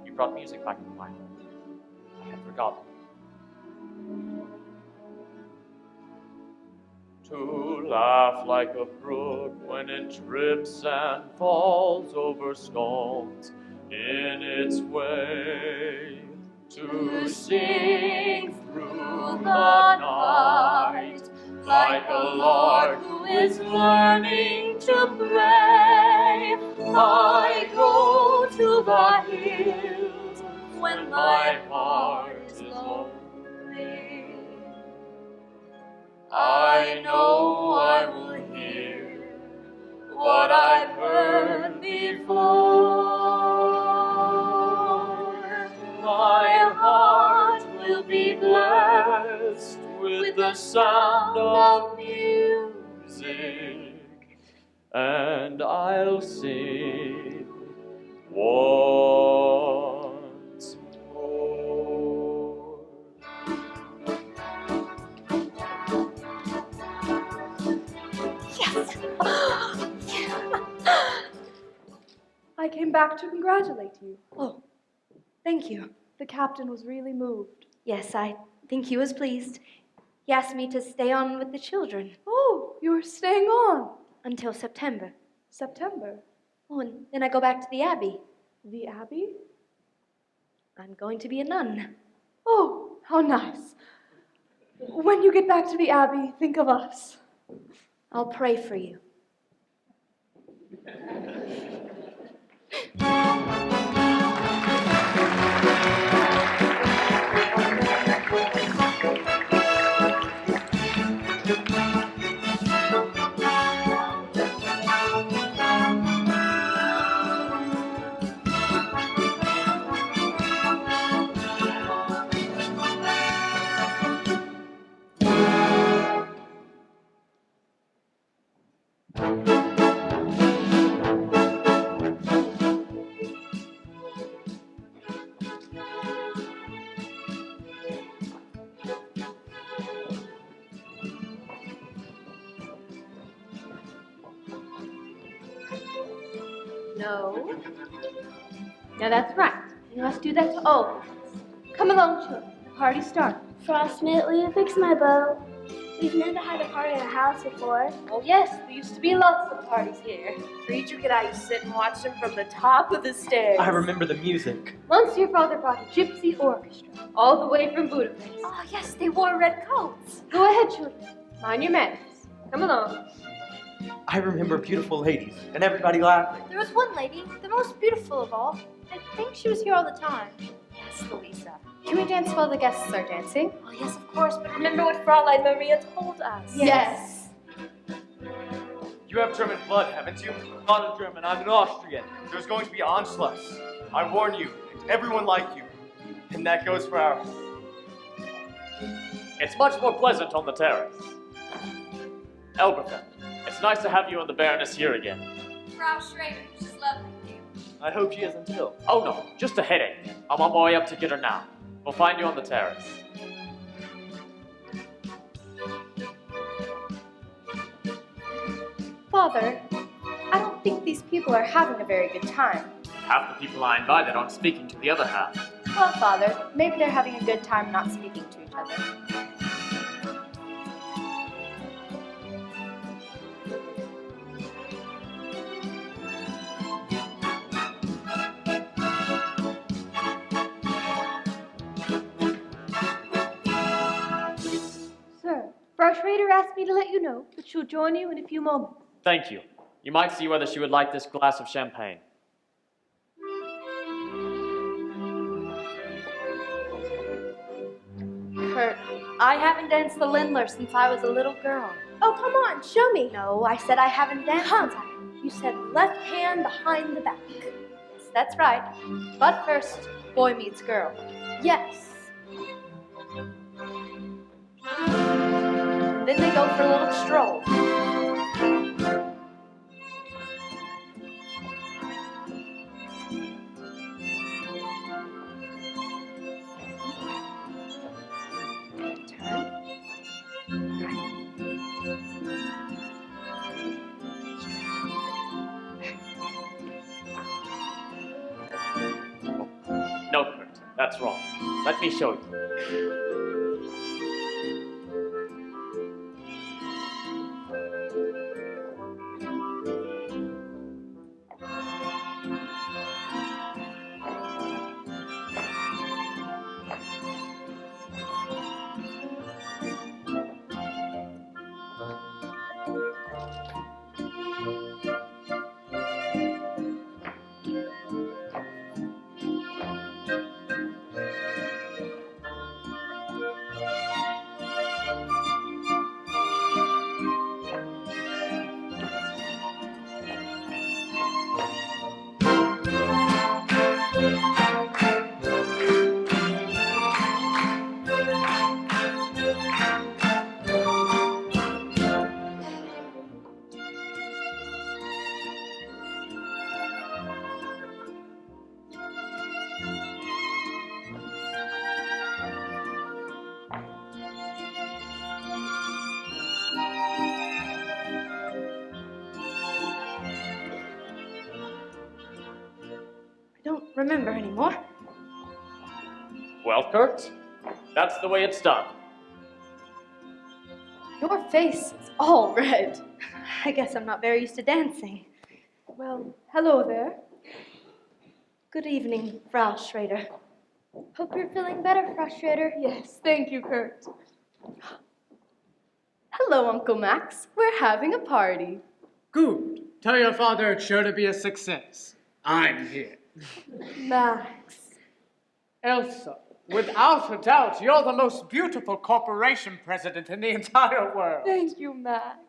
You brought music back to mind. I had forgotten. To laugh like a brook when it trips and falls over stones in its way. To sing through the night like a lark who is learning to pray. I go to the hills when my heart is lonely. I know I will hear what I've heard before. My heart will be blessed with the sound of music, and I'll sing once more. Yes! I came back to congratulate you. Oh, thank you. The captain was really moved. Yes, I think he was pleased. He asked me to stay on with the children. Oh, you're staying on? Until September. September? Oh, and then I go back to the Abbey. The Abbey? I'm going to be a nun. Oh, how nice. When you get back to the Abbey, think of us. I'll pray for you. No. Now that's right. You must do that to all of us. Come along, children. The party starts. Frostmate, will you fix my bow? We've never had a party in a house before. Oh yes, there used to be lots of parties here. Friedrich and I used to sit and watch them from the top of the stairs. I remember the music. Once your father brought a gypsy orchestra, all the way from Budapest. Oh, yes, they wore red coats. Go ahead, children. Mind your manners. Come along. I remember beautiful ladies and everybody laughing. There was one lady, the most beautiful of all. I think she was here all the time. Yes, Louisa. Can we dance while the guests are dancing? Oh, yes, of course, but remember what Fraulein Maria told us. Yes. You have German blood, haven't you? I'm not a German, I'm an Austrian. There's going to be Anschluss. I warn you, everyone like you. And that goes for our... It's much more pleasant on the terrace. Elberfeld, it's nice to have you and the Baroness here again. Frau Schrader, she's lovely. I hope she isn't ill. Oh no, just a headache. I'm on my way up to get her now. We'll find you on the terrace. Father, I don't think these people are having a very good time. Half the people I invited aren't speaking to the other half. Well, Father, maybe they're having a good time not speaking to each other. Sir, Brush Raider asked me to let you know that she'll join you in a few moments. Thank you. You might see whether she would like this glass of champagne. Kurt, I haven't danced the Lindler since I was a little girl. Oh, come on, show me. No, I said I haven't danced Come. since I... You said left hand behind the back. Yes, that's right. But first, boy meets girl. Yes. Then they go for a little stroll. No, Kurt, that's wrong. Let me show you. I don't remember anymore. Well, Kurt, that's the way it's done. Your face is all red. I guess I'm not very used to dancing. Well, hello there. Good evening, Frau Schrader. Hope you're feeling better, Frustrator. Yes, thank you, Kurt. Hello, Uncle Max. We're having a party. Good. Tell your father it's sure to be a success. I'm here. Max. Elsa, without a doubt, you're the most beautiful corporation president in the entire world. Thank you, Max.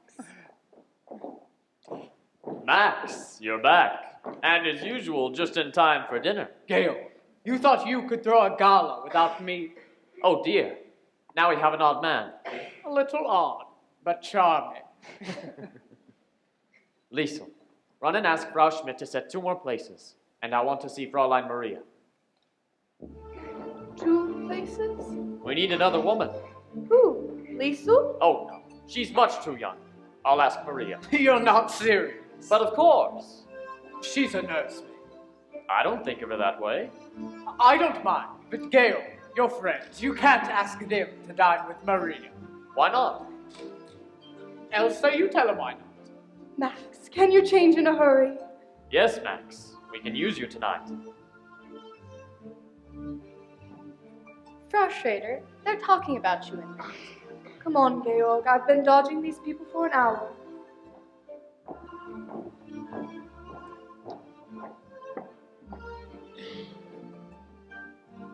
Max, you're back. And as usual, just in time for dinner. Gail, you thought you could throw a gala without me? Oh dear. Now we have an odd man. A little odd, but charming. Liesel, run and ask Frau Schmidt to set 2 more places. And I want to see Fräulein Maria. 2 places? We need another woman. Who? Liesel? Oh no, she's much too young. I'll ask Maria. You're not serious. But of course. She's a nursemaid. I don't think of her that way. I don't mind, but Gail, your friends, you can't ask them to dine with Maria. Why not? Elsa, you tell him why not. Max, can you change in a hurry? Yes, Max. We can use you tonight. Frau Schrader, they're talking about you in there. Come on, Georg. I've been dodging these people for an hour.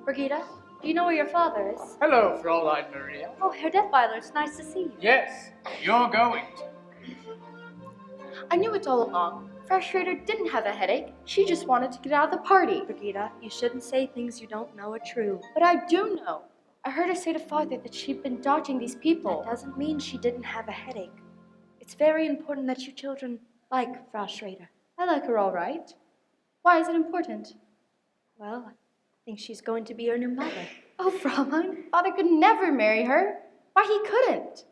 Brigitte, do you know where your father is? Hello, Fräulein Maria. Oh, Herr Detweiler, it's nice to see you. Yes, you're going to. I knew it all along. Frau Schrader didn't have a headache. She just wanted to get out of the party. Brigitte, you shouldn't say things you don't know are true. But I do know. I heard her say to Father that she'd been dodging these people. That doesn't mean she didn't have a headache. It's very important that you children like Frau Schrader. I like her all right. Why is it important? Well, I think she's going to be your new mother. Oh, Fraulein, Father could never marry her. Why, he couldn't.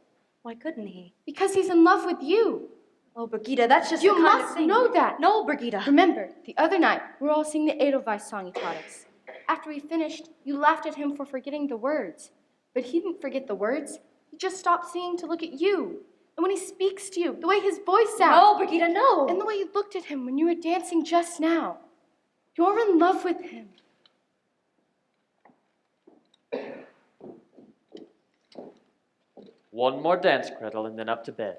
Why couldn't he? Because he's in love with you. Oh, Brigitte, that's just You the kind of must thing. know that. No, Brigitte. Remember, the other night, we were all singing the Edelweiss song he taught us. After we finished, you laughed at him for forgetting the words. But he didn't forget the words. He just stopped singing to look at you. And when he speaks to you, the way his voice sounds. No, Brigitte, no. And the way you looked at him when you were dancing just now. You're in love with him. One more dance, Gretel, and then up to bed.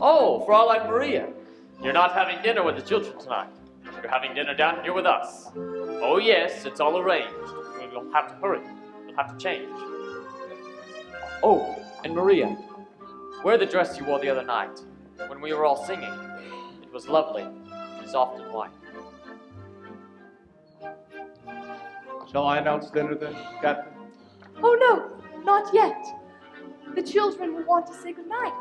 Oh, Fraulein Maria. You're not having dinner with the children tonight. You're having dinner down here with us. Oh, yes, it's all arranged. You'll have to hurry. You'll have to change. Oh, and Maria, wear the dress you wore the other night when we were all singing. It was lovely. It's soft and white. Shall I announce dinner then, Captain? Oh, no, not yet. The children will want to say goodnight.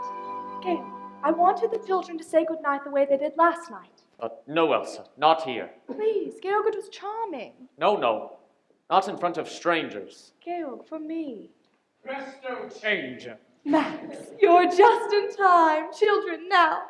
Gail, I wanted the children to say goodnight the way they did last night. No, Elsa, not here. Please, Georg, was charming. No, not in front of strangers. Georg, for me. Presto changer. Max, you're just in time. Children, now.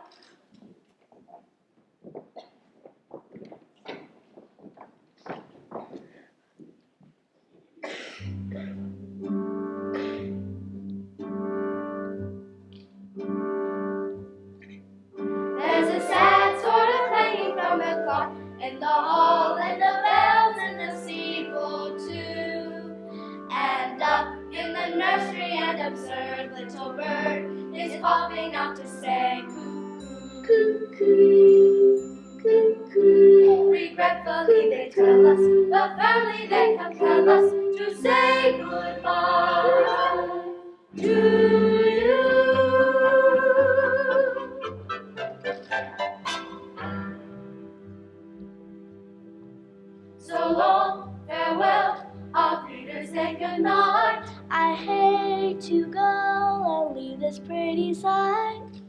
There's a sad sort of clanging from a clock in the hall, and the bells in the steeple too. And up in the nursery, an absurd little bird is popping out to say cuckoo, cuckoo. Regretfully they tell us, but firmly they compel us to say goodbye to you. So long, farewell, auf Wiedersehen, good night. I hate to go and leave this pretty sight.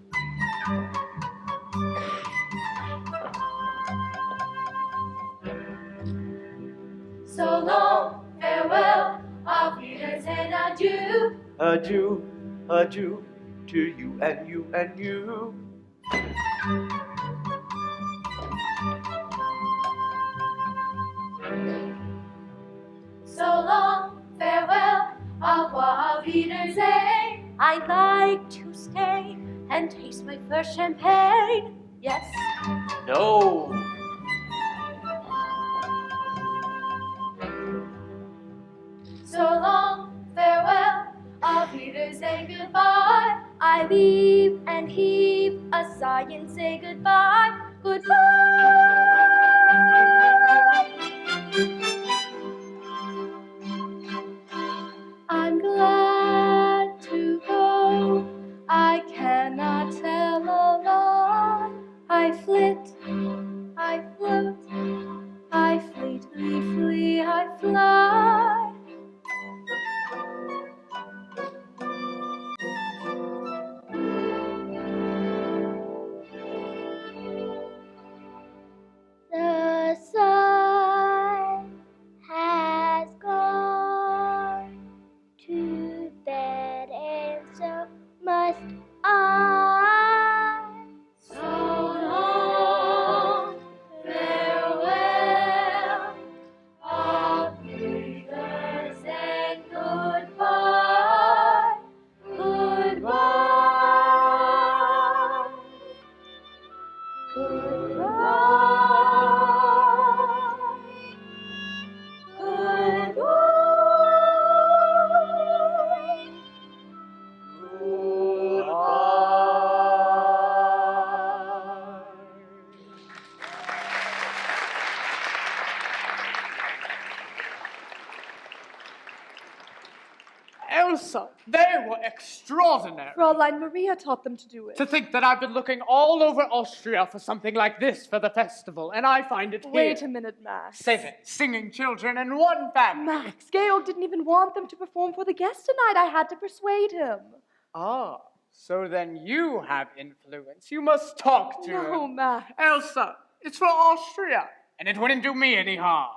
So long, farewell, auf Wiedersehen, adieu. Adieu, adieu to you and you and you. So long, farewell, au revoir, auf Wiedersehen. I'd like to stay and taste my first champagne. Yes. No. So long, farewell, auf Wiedersehen, goodbye. I leave and heave a sigh and say goodbye. Goodbye. I'm glad to go. I cannot tell a lie. I flit, I float, I fleetly flee, I fly. The sun has gone to bed, and so must I. So long, farewell, auf Wiedersehen, goodbye, goodbye, Elsa, they were extraordinary. Fraulein Maria taught them to do it. To think that I've been looking all over Austria for something like this for the festival, and I find it here. Wait a minute, Max. 7 singing children in one family. Max, Georg didn't even want them to perform for the guests tonight. I had to persuade him. Ah, So then you have influence. You must talk to her. No, Matt. Elsa, it's for Austria, and it wouldn't do me any harm.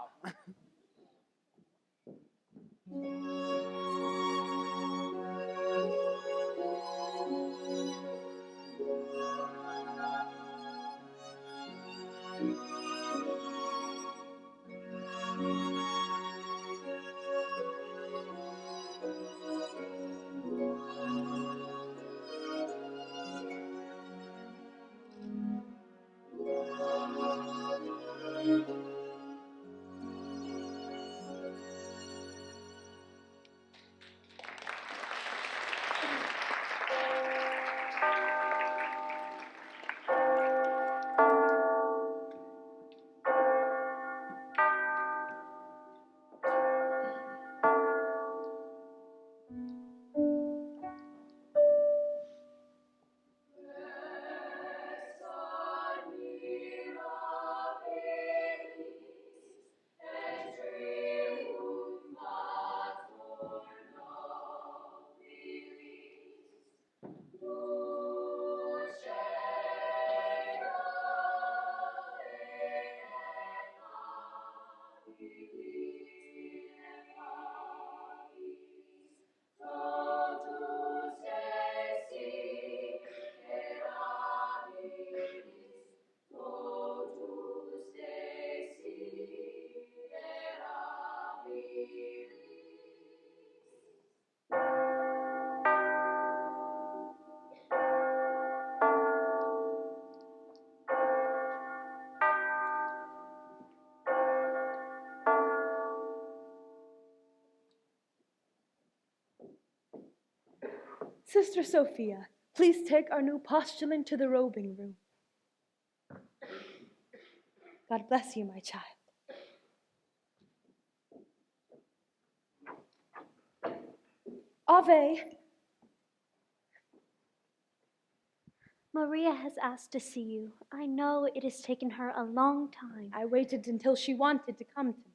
Sister Sophia, please take our new postulant to the robing room. God bless you, my child. Ave. Maria has asked to see you. I know it has taken her a long time. I waited until she wanted to come to me.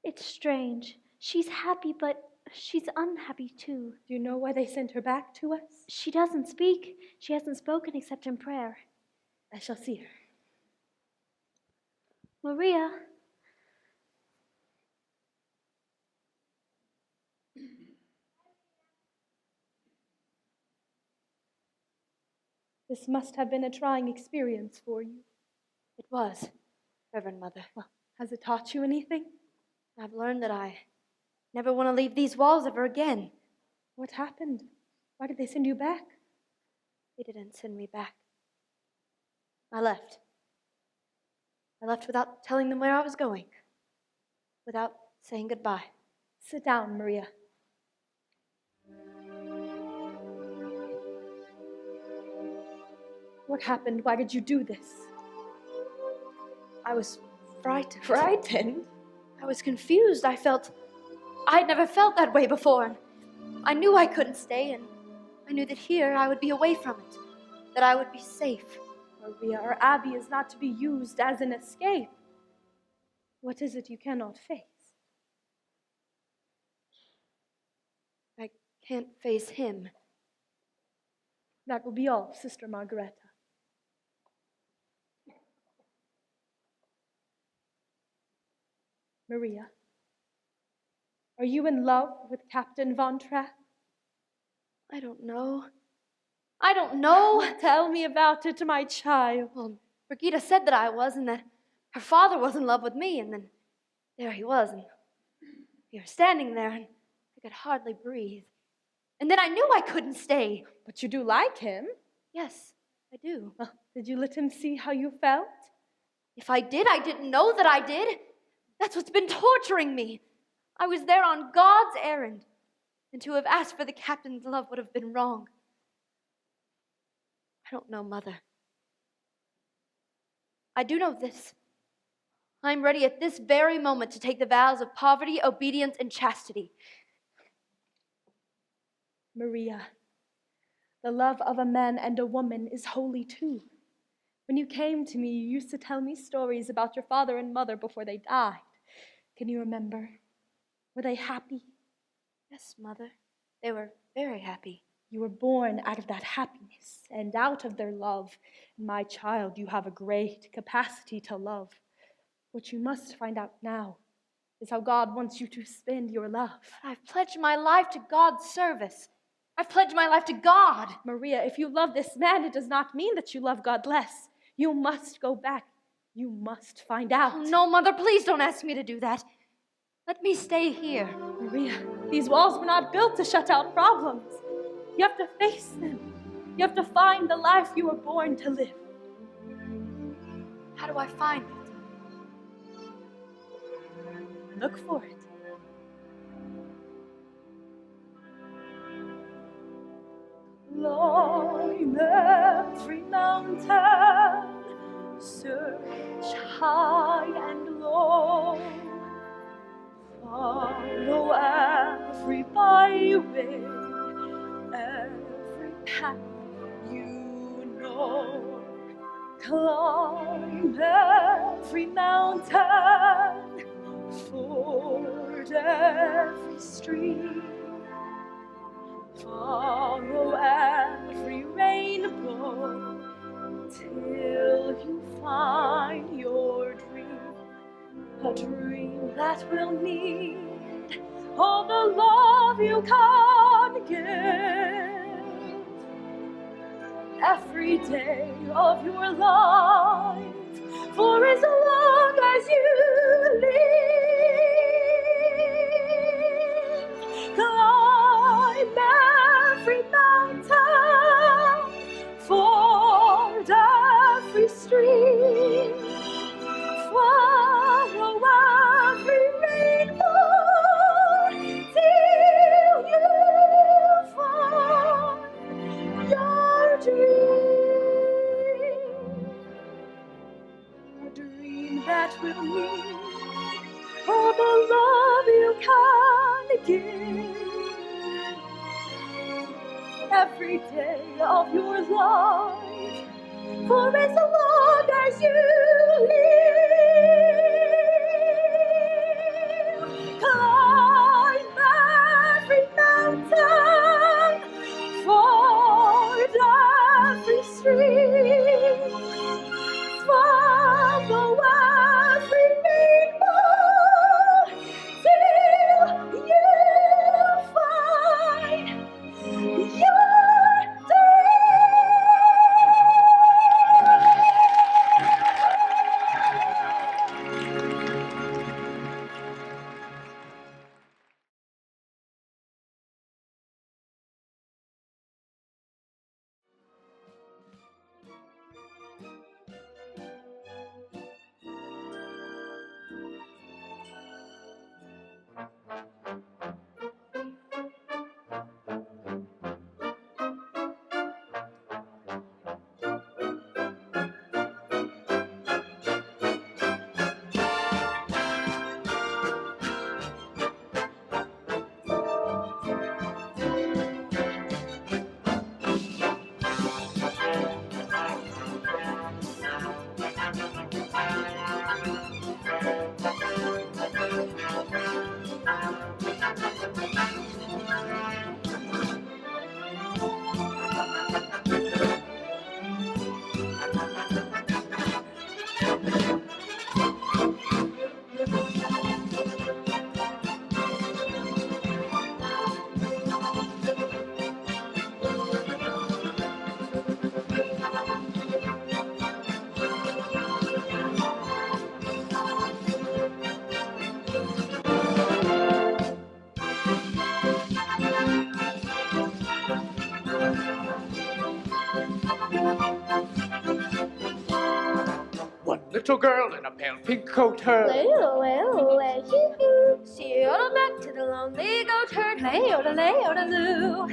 It's strange. She's happy, but she's unhappy too. Do you know why they sent her back to us? She doesn't speak. She hasn't spoken except in prayer. I shall see her. Maria. This must have been a trying experience for you. It was, Reverend Mother. Well, has it taught you anything? I've learned that I never want to leave these walls ever again. What happened? Why did they send you back? They didn't send me back. I left. I left without telling them where I was going, without saying goodbye. Sit down, Maria. What happened? Why did you do this? I was frightened. Frightened? I was confused. I had never felt that way before. And I knew I couldn't stay, and I knew that here I would be away from it, that I would be safe. Maria, our abbey is not to be used as an escape. What is it you cannot face? I can't face him. That will be all, Sister Margareta. Maria, are you in love with Captain Von Trapp? I don't know. I don't know. Tell me about it, my child. Well, Brigida said that I was, and that her father was in love with me, and then there he was, and we were standing there, and I could hardly breathe. And then I knew I couldn't stay. But you do like him? Yes, I do. Well, did you let him see how you felt? If I did, I didn't know that I did. That's what's been torturing me. I was there on God's errand, and to have asked for the captain's love would have been wrong. I don't know, Mother. I do know this. I'm ready at this very moment to take the vows of poverty, obedience, and chastity. Maria, the love of a man and a woman is holy too. When you came to me, you used to tell me stories about your father and mother before they died. Can you remember? Were they happy? Yes, Mother. They were very happy. You were born out of that happiness and out of their love. My child, you have a great capacity to love. What you must find out now is how God wants you to spend your love. I've pledged my life to God's service. I've pledged my life to God. Maria, if you love this man, it does not mean that you love God less. You must go back. You must find out. Oh, no, Mother, please don't ask me to do that. Let me stay here. Maria, these walls were not built to shut out problems. You have to face them. You have to find the life you were born to live. How do I find it? Look for it. Climb every mountain, search high and low, follow every byway, every path you know. Climb every mountain, ford every stream, follow every rainbow till you find your dream, a dream that will need all the love you can give. Every day of your life, for as long as you live, climb every mountain, ford every stream, follow every rainbow till you find your dream, a dream that will need all the love you can give. Every day of your life, for as long as you live, climb every mountain, ford every stream, follow every rainbow till you find your dream. One little girl in a pale pink coat heard. See you on back to the lonely goat herd. Lay-o-da-lay-o-da-loo.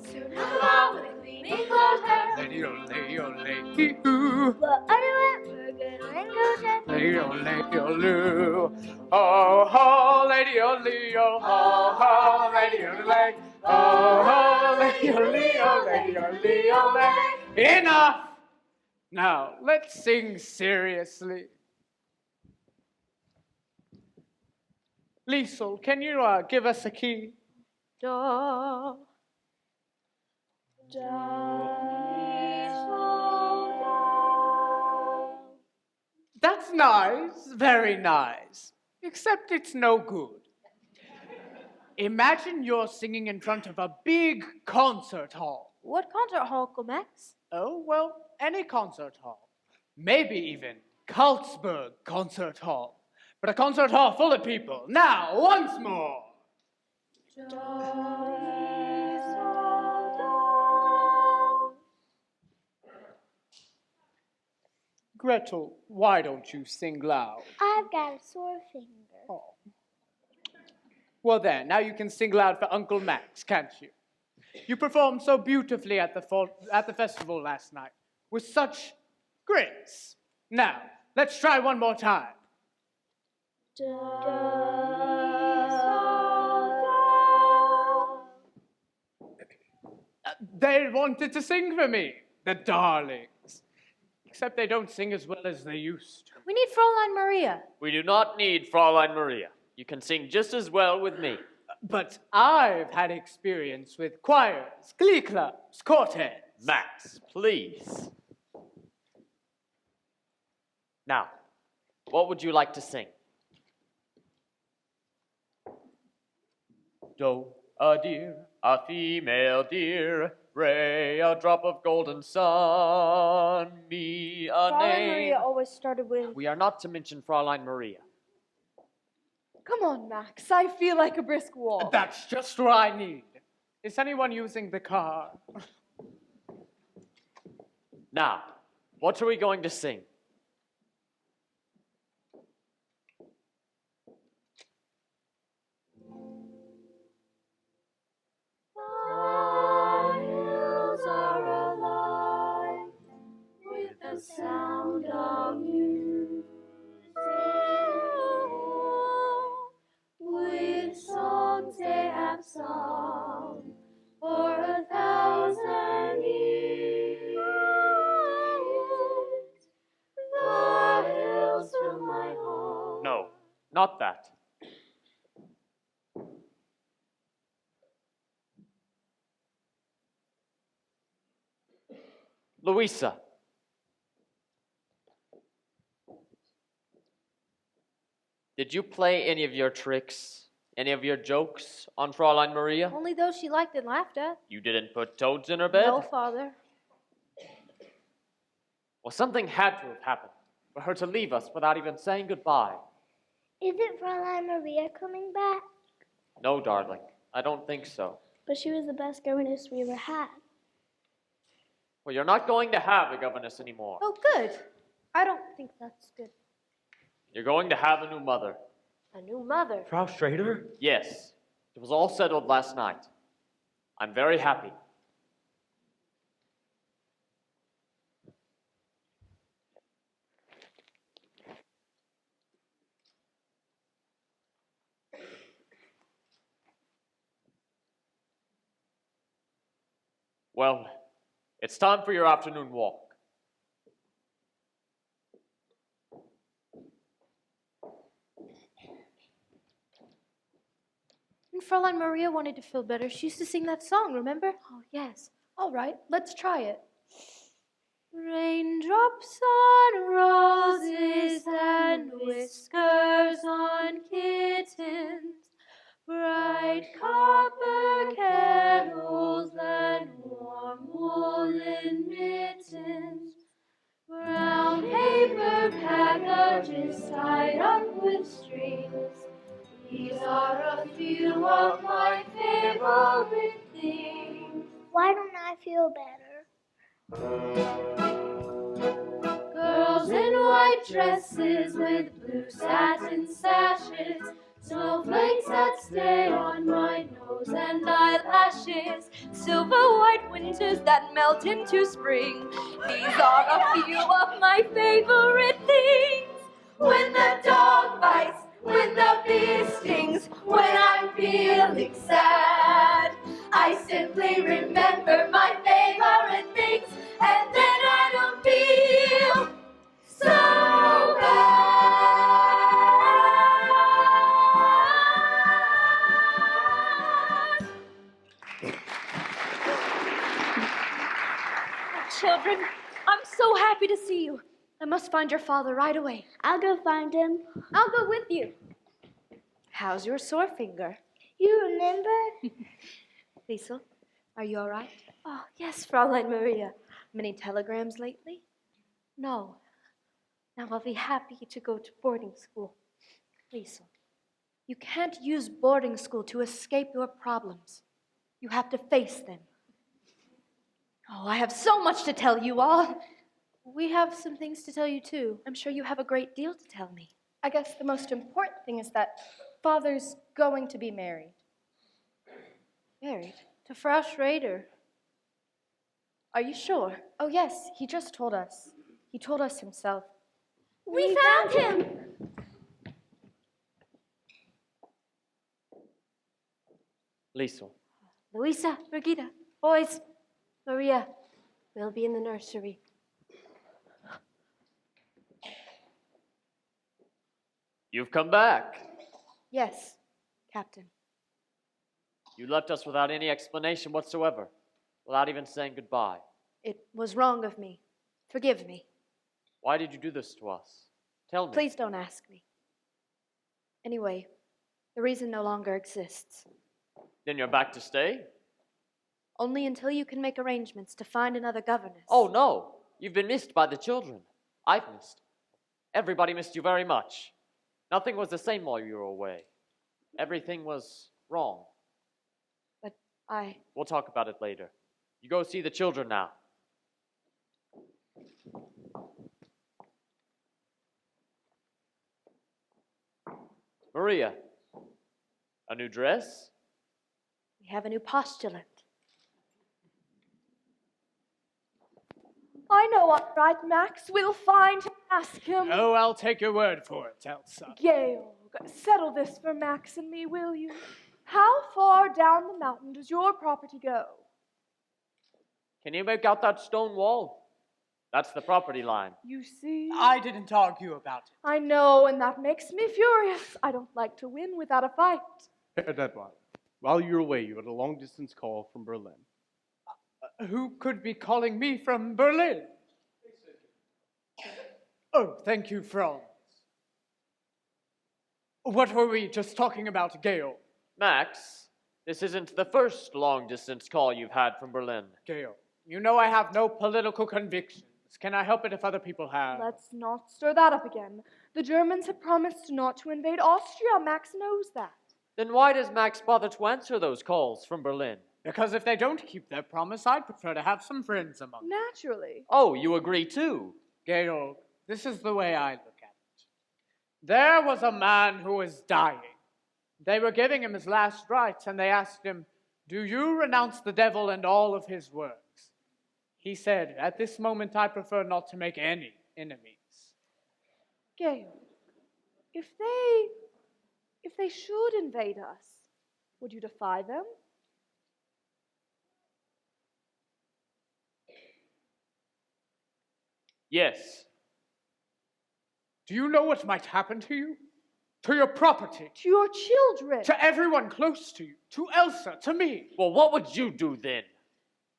Soon come along with a gleaming gold hair. Lady-o-lay-o-lay-hee-hoo. What are you at? We're gonna go check. Lady-o-lay-o-loo. Oh, ho, lady-o-lay-o. Oh, ho, lady-o-lay. Oh, ho, lady-o-lay-o, lady-o-lay-o-lay. Enough! Now, let's sing seriously. Liesel, can you give us a key? Do, That's nice, very nice. Except it's no good. Imagine you're singing in front of a big concert hall. What concert hall, Uncle Max? Oh, well, any concert hall. Maybe even Carlsberg Concert Hall. But a concert hall full of people. Now, once more. Gretel, why don't you sing loud? I've got a sore finger. Oh. Well then, now you can sing loud for Uncle Max, can't you? You performed so beautifully at the festival last night, with such grace. Now, let's try one more time. They wanted to sing for me, the darlings. Except they don't sing as well as they used to. We need Fräulein Maria. We do not need Fräulein Maria. You can sing just as well with me. But I've had experience with choirs, glee clubs, quartets. Max, please. Now, what would you like to sing? Do, a deer, a female deer, Ray, a drop of golden sun, me, a Fräulein name. Maria always started with, We are not to mention Fräulein Maria. Come on, Max. I feel like a brisk walk. That's just what I need. Is anyone using the car? Now, what are we going to sing? The sound of music, with songs they have sung for 1,000 years. The hills from my home. No, not that. Louisa. Did you play any of your tricks, any of your jokes on Fräulein Maria? only those she liked and laughed at. You didn't put toads in her bed? No, Father. Well, something had to have happened for her to leave us without even saying goodbye. Isn't Fräulein Maria coming back? No, darling, I don't think so. But she was the best governess we ever had. Well, you're not going to have a governess anymore. Oh, good. I don't think that's good. You're going to have a new mother. A new mother. Frau Schrader? Yes, it was all settled last night. I'm very happy. Well, it's time for your afternoon walk. And Fräulein Maria wanted to feel better. She used to sing that song, remember? Oh, yes. All right, let's try it. Raindrops on roses and whiskers on kittens, bright copper kettles and warm woolen mittens, brown paper packages tied up with strings. These are a few of my favorite things. Why don't I feel better? Girls in white dresses with blue satin sashes, snowflakes that stay on my nose and eyelashes, silver white winters that melt into spring. These are a few of my favorite things. When the dog bites, when the bee stings, when I'm feeling sad, I simply remember my favorite things, and then I don't feel so bad. must find your father right away. I'll go find him. I'll go with you. How's your sore finger? You remember? Liesel, are you all right? Oh, yes, Fräulein Maria. Many telegrams lately? No. Now I'll be happy to go to boarding school. Liesel, you can't use boarding school to escape your problems. You have to face them. Oh, I have so much to tell you all. We have some things to tell you, too. I'm sure you have a great deal to tell me. I guess the most important thing is that Father's going to be married. Married? To Frau Schrader. Are you sure? Oh, yes, he just told us. He told us himself. We found him! Liesel, Luisa, Brigitte, boys, Maria, we'll be in the nursery. you've come back. Yes, Captain. You left us without any explanation whatsoever, without even saying goodbye. It was wrong of me. Forgive me. Why did you do this to us? Tell me. Please don't ask me. Anyway, the reason no longer exists. Then you're back to stay? Only until you can make arrangements to find another governess. Oh, no. You've been missed by the children. I've missed. Everybody missed you very much. Nothing was the same while you were away. Everything was wrong. But We'll talk about it later. You go see the children now. Maria, a new dress? We have a new postulant. I know what right, Max. We'll find him. Ask him. Oh, I'll take your word for it, Elsa. Georg, settle this for Max and me, will you? How far down the mountain does your property go? Can you make out that stone wall? That's the property line. You see? I didn't argue about it. I know, and that makes me furious. I don't like to win without a fight. Herr Detmar, while you were away, you had a long-distance call from Berlin. Who could be calling me from Berlin? Oh, thank you, Franz. What were we just talking about, Georg? Max, this isn't the first long-distance call you've had from Berlin. Georg, you know I have no political convictions. Can I help it if other people have? Let's not stir that up again. The Germans have promised not to invade Austria. Max knows that. Then why does Max bother to answer those calls from Berlin? Because if they don't keep their promise, I'd prefer to have some friends among them. Naturally. Oh, you agree too? Georg, this is the way I look at it. There was a man who was dying. They were giving him his last rites, and they asked him, "Do you renounce the devil and all of his works?" He said, "At this moment, I prefer not to make any enemies." Georg, if they should invade us, would you defy them? Yes. Do you know what might happen to you? To your property? To your children? To everyone close to you? To Elsa? To me? Well, what would you do then?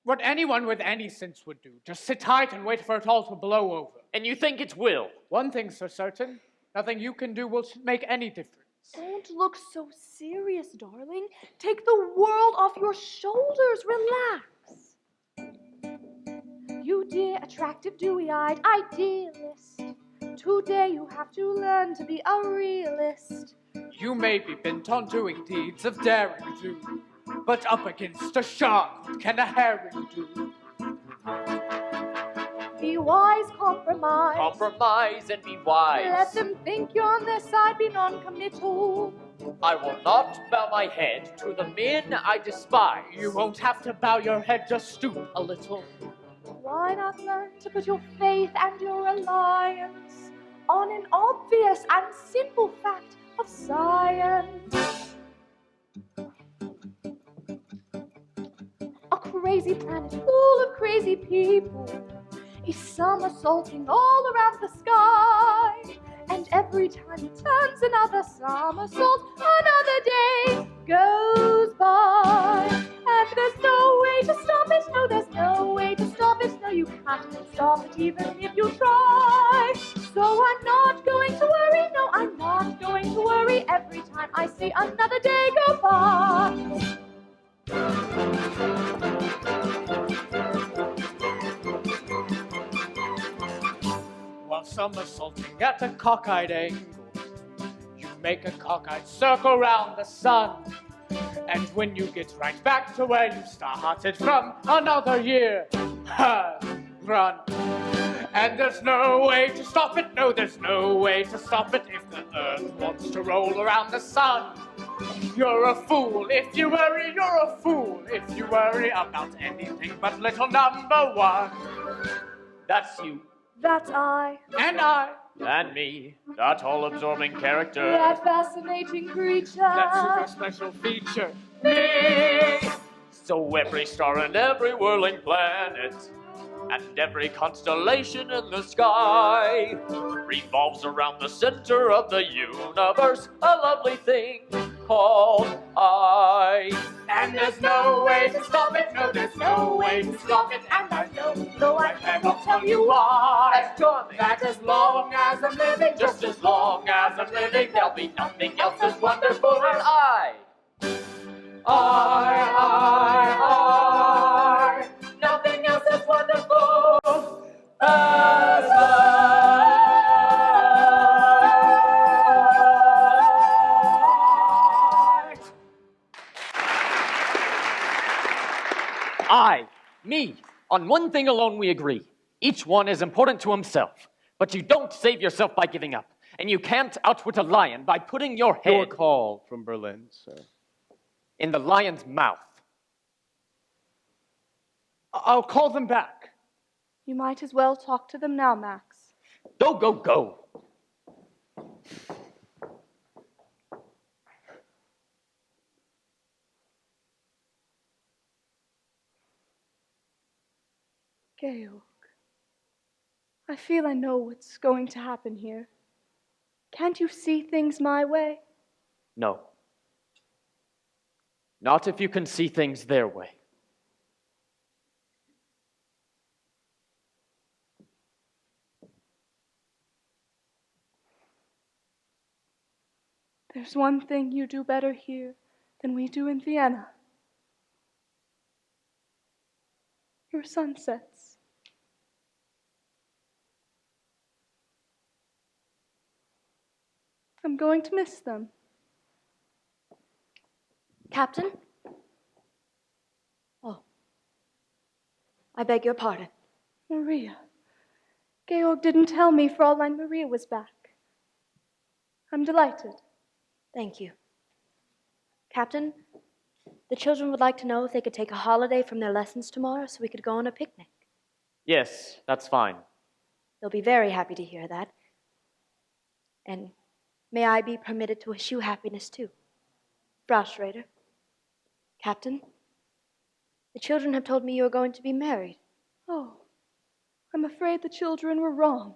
What anyone with any sense would do. Just sit tight and wait for it all to blow over. And you think it will? One thing's for certain. Nothing you can do will make any difference. Don't look so serious, darling. Take the world off your shoulders. Relax. You dear, attractive, dewy-eyed idealist. Today you have to learn to be a realist. You may be bent on doing deeds of daring do, but up against a shark, what can a herring do? Be wise, compromise. Compromise and be wise. Let them think you're on their side, be non-committal. I will not bow my head to the men I despise. You won't have to bow your head, just stoop a little. Why not learn to put your faith and your reliance on an obvious and simple fact of science? A crazy planet full of crazy people is somersaulting all around the sky. And every time it turns another somersault, another day goes by. And there's no way to stop it, no, there's no way to stop stop it. No, you can't stop it even if you try. So I'm not going to worry. No, I'm not going to worry every time I see another day go by. While somersaulting at a cockeyed angle, you make a cockeyed circle round the sun. And when you get right back to where you started from, another year has run. And there's no way to stop it, no, there's no way to stop it if the earth wants to roll around the sun. You're a fool if you worry, you're a fool if you worry about anything but little number one. That's you. That's I. And I. And me, that all-absorbing character. That fascinating creature. That super special feature. Me! So every star and every whirling planet and every constellation in the sky revolves around the center of the universe, a lovely thing called I. And there's no way to stop it, no, there's no way to stop it, and I know, though I cannot tell you why. That as long as I'm living, just as long as I'm living, there'll be nothing else as wonderful as I. I. Nothing else as wonderful as Me. On one thing alone we agree. Each one is important to himself. But you don't save yourself by giving up. And you can't outwit a lion by putting your head... Your call from Berlin, sir. ...in the lion's mouth. I'll call them back. You might as well talk to them now, Max. Go, go, go. Georg, I feel I know what's going to happen here. Can't you see things my way? No. Not if you can see things their way. There's one thing you do better here than we do in Vienna. Your sunsets. I'm going to miss them. Captain? Oh. I beg your pardon. Maria. Georg didn't tell me Fräulein Maria was back. I'm delighted. Thank you. Captain, the children would like to know if they could take a holiday from their lessons tomorrow so we could go on a picnic. Yes, that's fine. They'll be very happy to hear that. And may I be permitted to wish you happiness too. Frau Schrader. Captain, the children have told me you are going to be married. Oh, I'm afraid the children were wrong.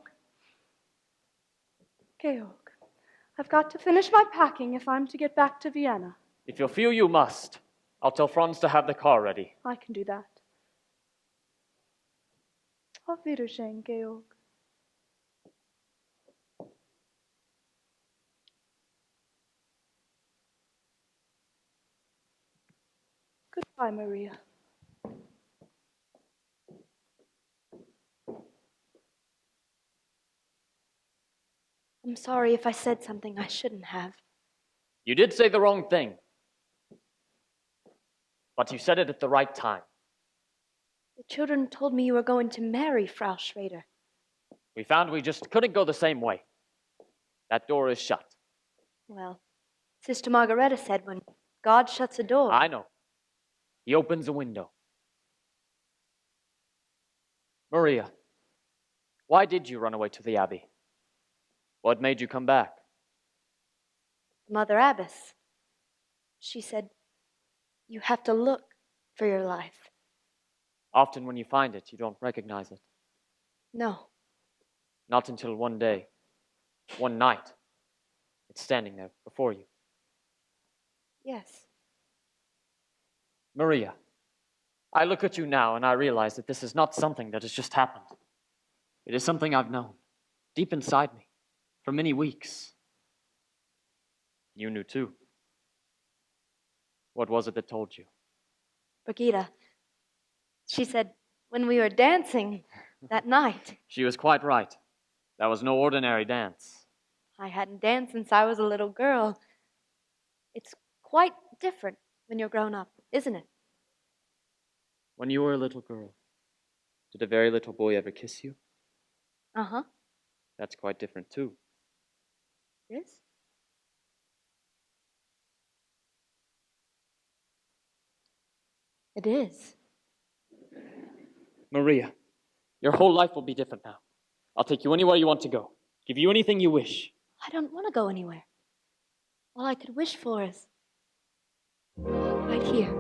Georg, I've got to finish my packing if I'm to get back to Vienna. If you feel you must, I'll tell Franz to have the car ready. I can do that. Auf Wiedersehen, Georg. Goodbye, Maria. I'm sorry if I said something I shouldn't have. You did say the wrong thing. But you said it at the right time. The children told me you were going to marry Frau Schrader. We found we just couldn't go the same way. That door is shut. Well, Sister Margareta said when God shuts a door... I know. He opens a window. Maria, why did you run away to the Abbey? What made you come back? Mother Abbess. She said, you have to look for your life. Often when you find it, you don't recognize it. No. Not until one day, one night, it's standing there before you. Yes. Maria, I look at you now and I realize that this is not something that has just happened. It is something I've known, deep inside me, for many weeks. You knew too. What was it that told you? Brigitte, she said when we were dancing that night. She was quite right. That was no ordinary dance. I hadn't danced since I was a little girl. It's quite different when you're grown up, isn't it? When you were a little girl, did a very little boy ever kiss you? Uh-huh. That's quite different too. Yes? It is. Maria, your whole life will be different now. I'll take you anywhere you want to go. Give you anything you wish. I don't want to go anywhere. All I could wish for is right here.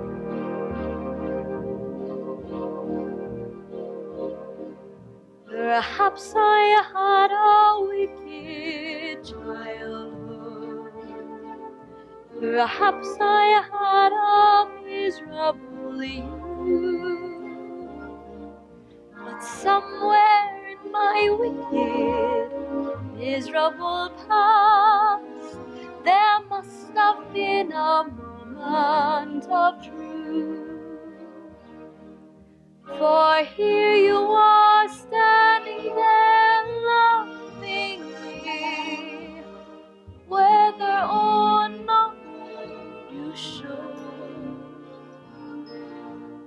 Perhaps I had a wicked childhood. Perhaps I had a miserable youth. But somewhere in my wicked, miserable past, there must have been a moment of truth. For here you are standing there loving me, whether or not you should.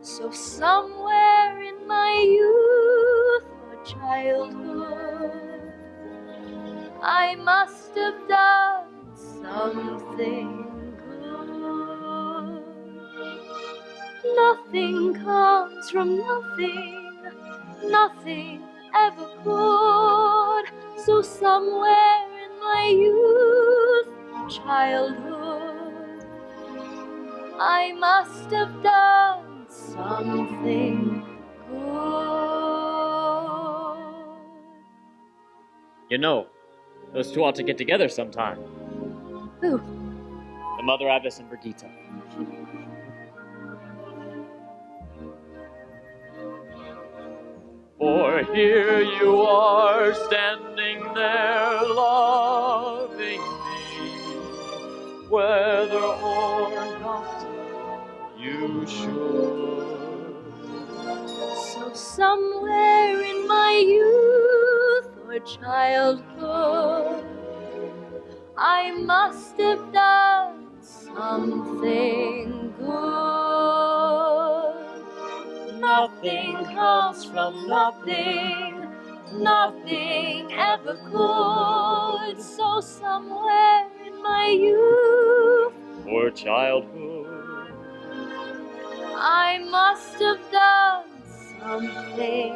So somewhere in my youth or childhood, I must have done something good. Nothing comes from nothing, nothing ever could. So somewhere in my youth, childhood, I must have done something good. You know, those two ought to get together sometime. Who? The Mother Abbess and Brigitte. For here you are standing there loving me, whether or not you should. So somewhere in my youth or childhood, I must have done something good. Nothing comes from nothing, nothing ever could. So somewhere in my youth or childhood, I must have done something,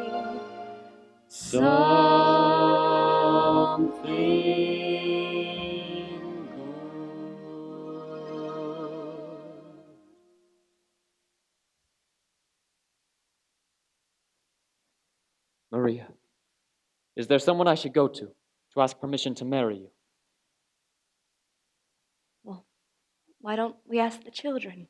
Maria, is there someone I should go to ask permission to marry you? Well, why don't we ask the children?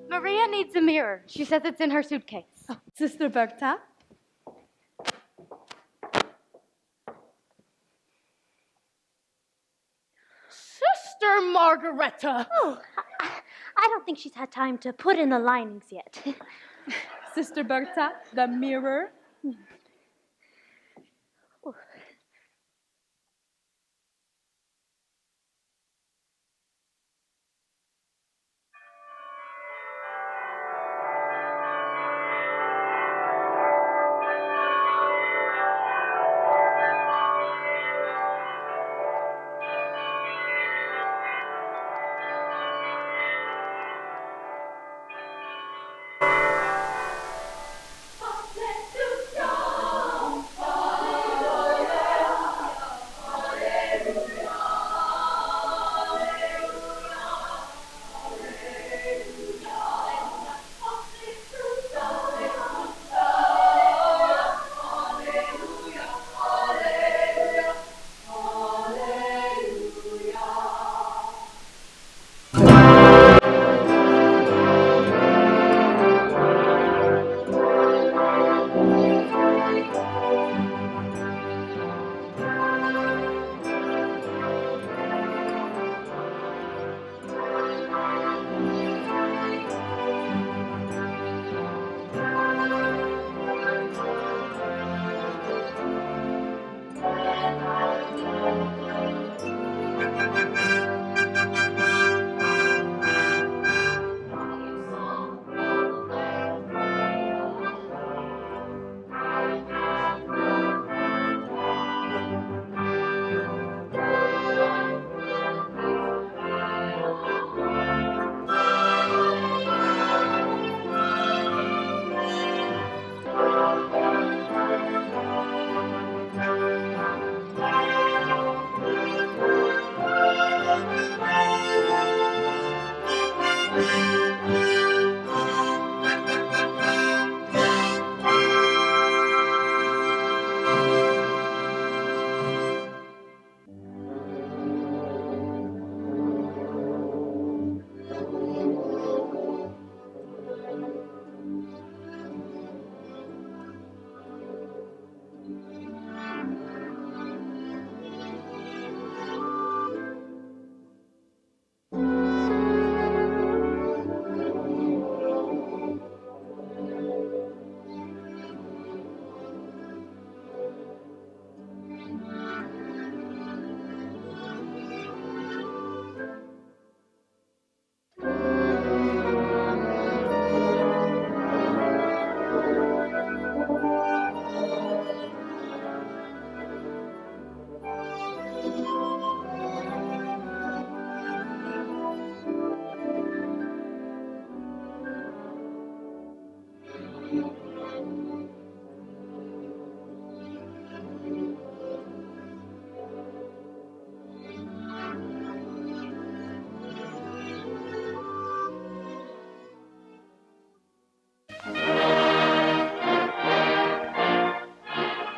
Maria needs a mirror. She says it's in her suitcase. Sister Berta? Sister Margareta! Oh, I don't think she's had time to put in the linings yet. Sister Berta, the mirror?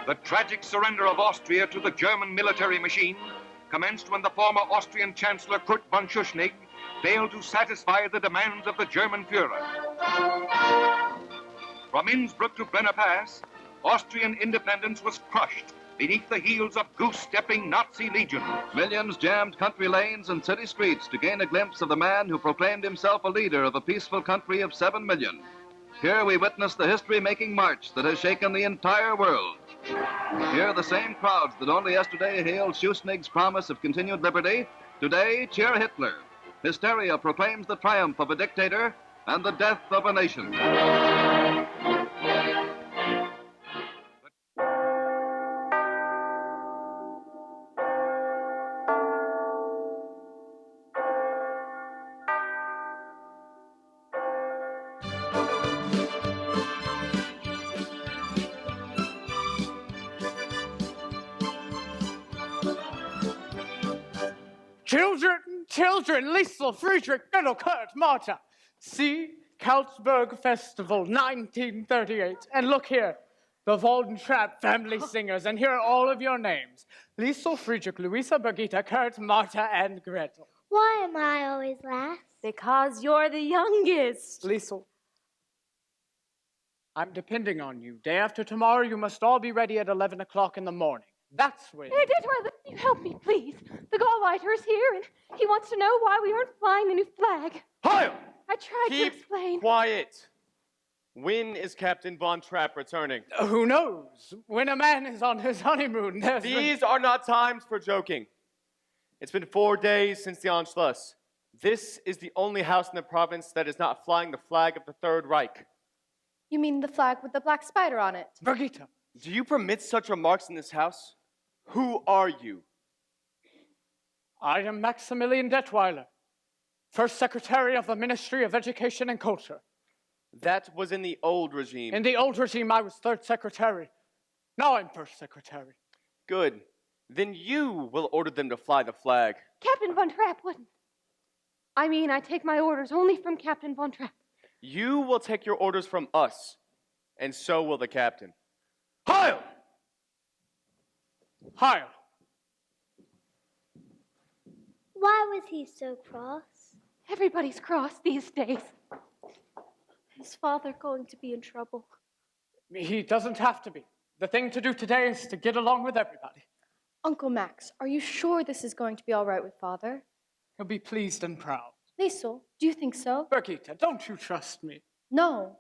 The tragic surrender of Austria to the German military machine commenced when the former Austrian Chancellor Kurt von Schuschnigg failed to satisfy the demands of the German Führer. From Innsbruck to Brenner Pass, Austrian independence was crushed beneath the heels of goose-stepping Nazi legions. Millions jammed country lanes and city streets to gain a glimpse of the man who proclaimed himself a leader of a peaceful country of 7 million. Here we witness the history-making march that has shaken the entire world. Here the same crowds that only yesterday hailed Schuschnigg's promise of continued liberty, today cheer Hitler. Hysteria proclaims the triumph of a dictator and the death of a nation. Children, Liesel, Friedrich, Little Kurt, Marta. See, Kautsburg Festival, 1938. And look here, the Von Trapp family singers, and here are all of your names. Liesel, Friedrich, Luisa, Birgitta, Kurt, Marta, and Gretel. Why am I always last? Because you're the youngest. Liesel, I'm depending on you. Day after tomorrow, you must all be ready at 11 o'clock in the morning. That's when... Can you help me, please? The Gauleiter is here, and he wants to know why we aren't flying the new flag. Heil! I tried to explain. Quiet. When is Captain Von Trapp returning? Who knows? When a man is on his honeymoon, These are not times for joking. It's been 4 days since the Anschluss. This is the only house in the province that is not flying the flag of the Third Reich. You mean the flag with the black spider on it? Birgitta. Do you permit such remarks in this house? Who are you? I am Maximilian Detweiler, First Secretary of the Ministry of Education and Culture. That was in the old regime. In the old regime, I was Third Secretary. Now I'm First Secretary. Good. Then you will order them to fly the flag. Captain Von Trapp wouldn't. I mean, I take my orders only from Captain Von Trapp. You will take your orders from us, and so will the captain. Heil! Heil! Why was he so cross? Everybody's cross these days. Is Father going to be in trouble? He doesn't have to be. The thing to do today is to get along with everybody. Uncle Max, are you sure this is going to be all right with Father? He'll be pleased and proud. Liesel, do you think so? Birgitta, don't you trust me? No.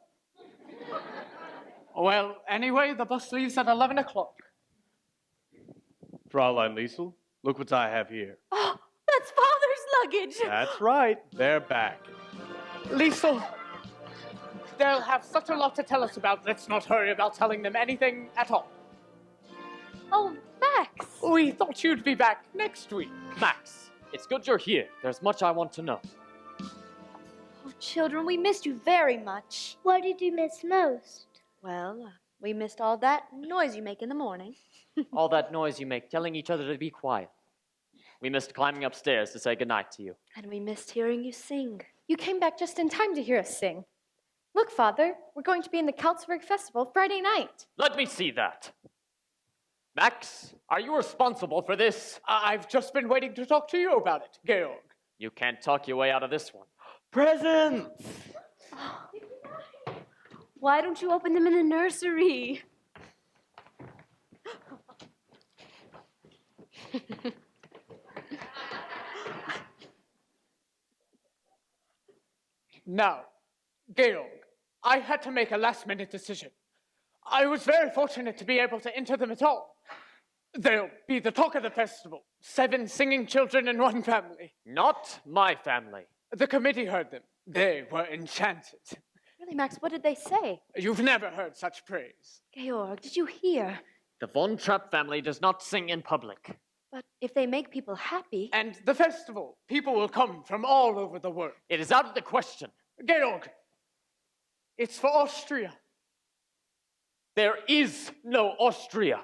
Well, anyway, the bus leaves at 11 o'clock. Fraulein Liesel, look what I have here. Oh, that's Father's luggage. That's right, they're back. Liesel, they'll have such a lot to tell us about. Let's not hurry about telling them anything at all. Oh, Max. We thought you'd be back next week. Max, it's good you're here. There's much I want to know. Oh, children, we missed you very much. What did you miss most? Well, we missed all that noise you make in the morning. All that noise you make telling each other to be quiet. We missed climbing upstairs to say goodnight to you. And we missed hearing you sing. You came back just in time to hear us sing. Look, Father, we're going to be in the Kautsburg Festival Friday night. Let me see that. Max, are you responsible for this? I've just been waiting to talk to you about it, Georg. You can't talk your way out of this one. Presents! Why don't you open them in the nursery? Now, Georg, I had to make a last-minute decision. I was very fortunate to be able to enter them at all. They'll be the talk of the festival. 7 singing children in one family. Not my family. The committee heard them. They were enchanted. Really, Max, what did they say? You've never heard such praise. Georg, did you hear? The Von Trapp family does not sing in public. But if they make people happy... And the festival, people will come from all over the world. It is out of the question. Georg, it's for Austria. There is no Austria.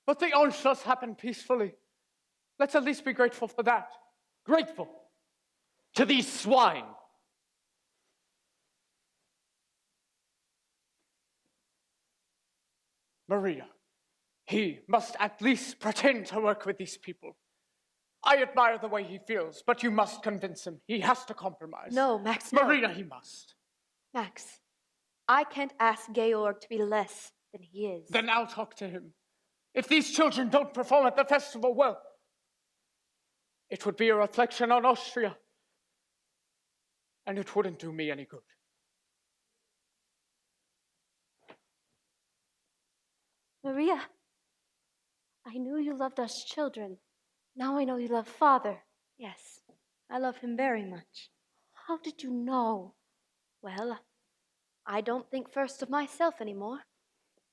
But the Anschluss happened peacefully. Let's at least be grateful for that. Grateful to these swine. Maria, he must at least pretend to work with these people. I admire the way he feels, but you must convince him. He has to compromise. No, Max, no. Maria, he must. Max, I can't ask Georg to be less than he is. Then I'll talk to him. If these children don't perform at the festival, well, it would be a reflection on Austria. And it wouldn't do me any good. Maria, I knew you loved us children. Now I know you love Father. Yes, I love him very much. How did you know? Well, I don't think first of myself anymore.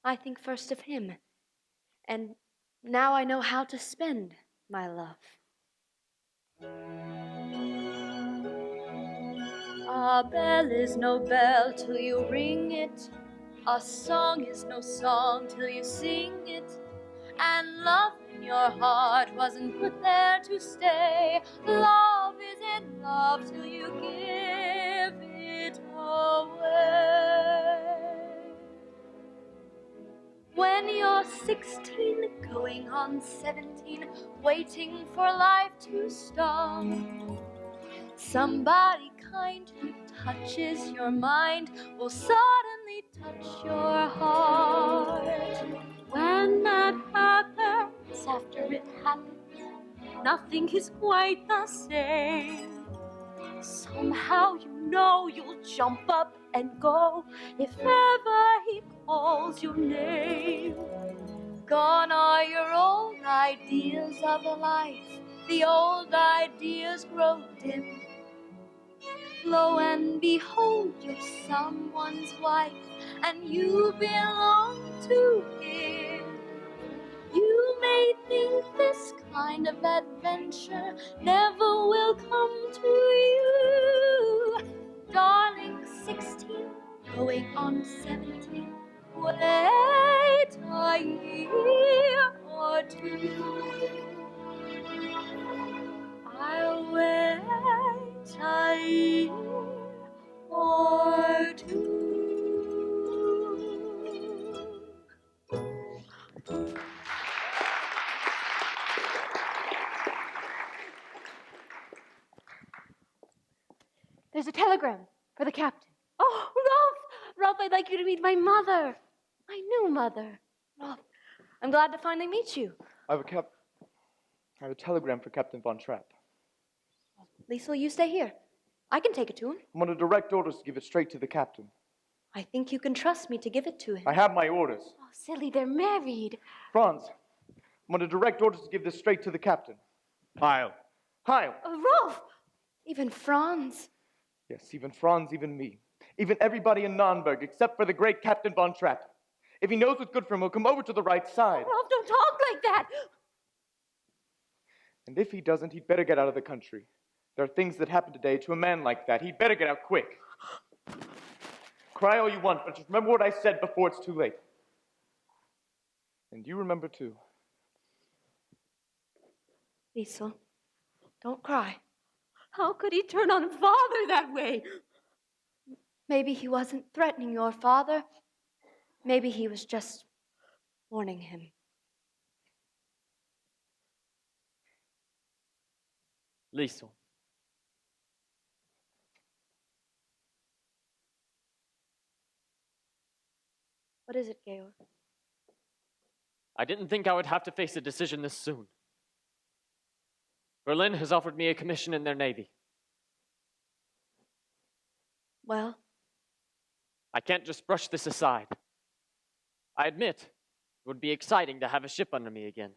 I think first of him. And now I know how to spend my love. A bell is no bell till you ring it. A song is no song till you sing it. And love your heart wasn't put there to stay. Love isn't love till you give it away. When you're 16, going on 17, waiting for life to start, somebody kind who touches your mind will suddenly touch your heart. When that happens, after it happens, nothing is quite the same. Somehow you know you'll jump up and go if ever he calls your name. Gone are your old ideas of life, the old ideas grow dim. Lo and behold, you're someone's wife, and you belong to him. You may think this kind of adventure never will come to you. Darling, 16, going on 17, wait a year or two. I'll wait a year or two. There's a telegram for the captain. Oh, Ralph, I'd like you to meet my mother. My new mother. Ralph, I'm glad to finally meet you. I have a telegram for Captain Von Trapp. Liesl, you stay here. I can take it to him. I'm under direct orders to give it straight to the captain. I think you can trust me to give it to him. I have my orders. Oh, silly, they're married. Franz, I'm under direct orders to give this straight to the captain. Heil. Heil. Rolf! Even Franz. Yes, even Franz, even me. Even everybody in Nürnberg, except for the great Captain Von Trapp. If he knows what's good for him, he'll come over to the right side. Rolf, don't talk like that. And if he doesn't, he'd better get out of the country. There are things that happen today to a man like that. He'd better get out quick. Cry all you want, but just remember what I said before it's too late. And you remember too. Liesl, don't cry. How could he turn on Father that way? Maybe he wasn't threatening your father. Maybe he was just warning him. Liesl. What is it, Georg? I didn't think I would have to face a decision this soon. Berlin has offered me a commission in their navy. Well? I can't just brush this aside. I admit, it would be exciting to have a ship under me again.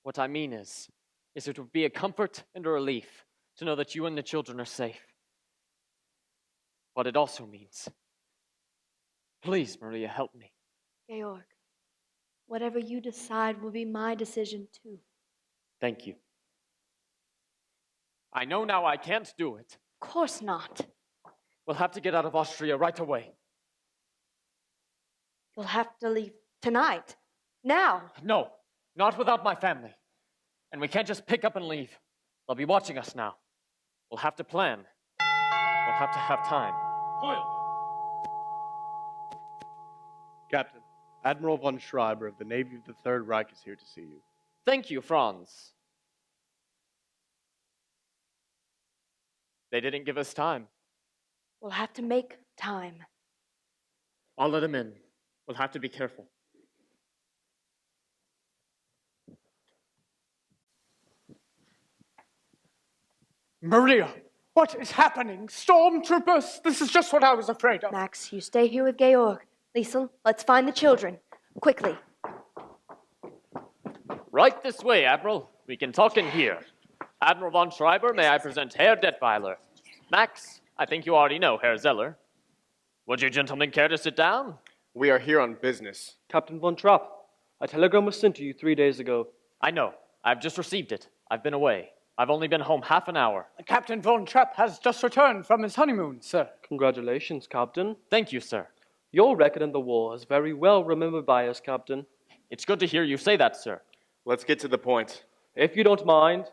What I mean is it would be a comfort and a relief to know that you and the children are safe. But it also means, please, Maria, help me. Georg, whatever you decide will be my decision too. Thank you. I know now I can't do it. Of course not. We'll have to get out of Austria right away. You'll have to leave tonight. Now. No, not without my family. And we can't just pick up and leave. They'll be watching us now. We'll have to plan. We'll have to have time. Captain, Admiral von Schreiber of the Navy of the Third Reich is here to see you. Thank you, Franz. They didn't give us time. We'll have to make time. I'll let him in. We'll have to be careful. Maria, what is happening? Stormtroopers! This is just what I was afraid of. Max, you stay here with Georg. Liesl, let's find the children. Quickly. Right this way, Admiral. We can talk in here. Admiral von Schreiber, may I present Herr Detweiler. Max, I think you already know Herr Zeller. Would you gentlemen care to sit down? We are here on business. Captain Von Trapp, a telegram was sent to you 3 days ago. I know. I've just received it. I've been away. I've only been home half an hour. Captain Von Trapp has just returned from his honeymoon, sir. Congratulations, Captain. Thank you, sir. Your record in the war is very well remembered by us, Captain. It's good to hear you say that, sir. Let's get to the point. If you don't mind,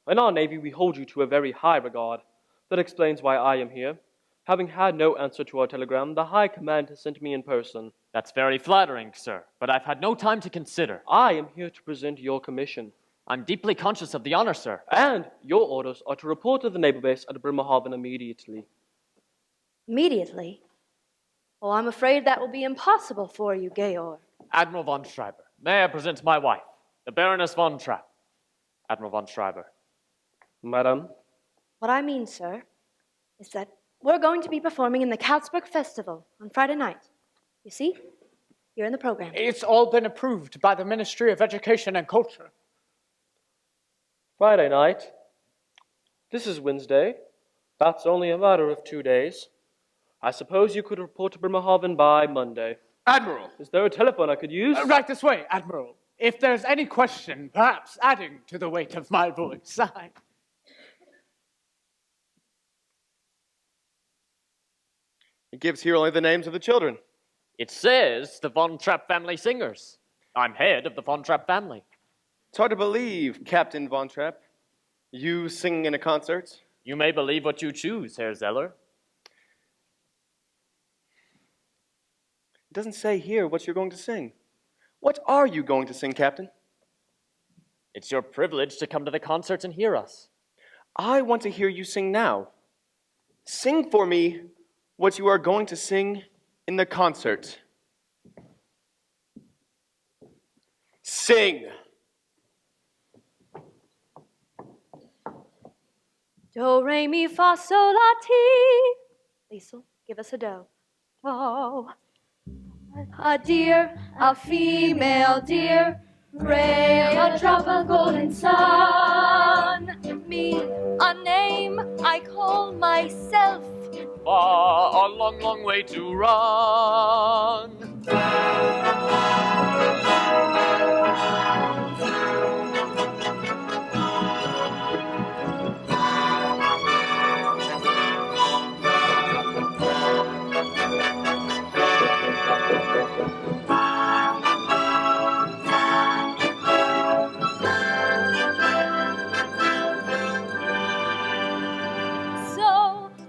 in our Navy we hold you to a very high regard. That explains why I am here. Having had no answer to our telegram, the High Command has sent me in person. That's very flattering, sir, but I've had no time to consider. I am here to present your commission. I'm deeply conscious of the honor, sir. And your orders are to report to the naval base at Bremerhaven immediately. Immediately? Oh, I'm afraid that will be impossible for you, Georg. Admiral von Schreiber, may I present my wife, the Baroness von Trapp. Admiral von Schreiber. Madam? What I mean, sir, is that we're going to be performing in the Kautsburg Festival on Friday night. You see? You're in the program. It's all been approved by the Ministry of Education and Culture. Friday night? This is Wednesday. That's only a matter of 2 days. I suppose you could report to Bremerhaven by Monday. Admiral! Is there a telephone I could use? Right this way, Admiral. If there's any question, perhaps adding to the weight of my voice. It gives here only the names of the children. It says the Von Trapp family singers. I'm head of the Von Trapp family. It's hard to believe, Captain Von Trapp. You singing in a concert? You may believe what you choose, Herr Zeller. It doesn't say here what you're going to sing. What are you going to sing, Captain? It's your privilege to come to the concert and hear us. I want to hear you sing now. Sing for me what you are going to sing in the concert. Sing! Do, re, mi, fa, sol, la, ti. Liesel, give us a do. Oh. A deer, a female deer, ray, a drop of golden sun. Me, a name I call myself. A long, long way to run.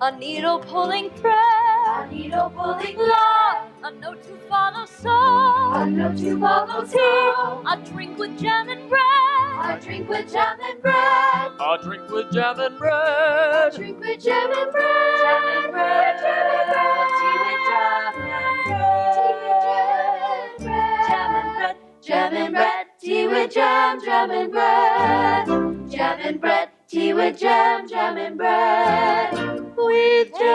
A needle pulling thread, a needle pulling line, a note to follow song, a note to follow tea, a drink with jam and bread, a drink with jam and bread, a drink with jam and bread, a drink with jam and bread, jam and bread, jam and bread, tea with jam and bread, jam and bread, jam and bread, tea with jam, jam and bread, jam and bread, tea with jam, jam and bread. With ABC,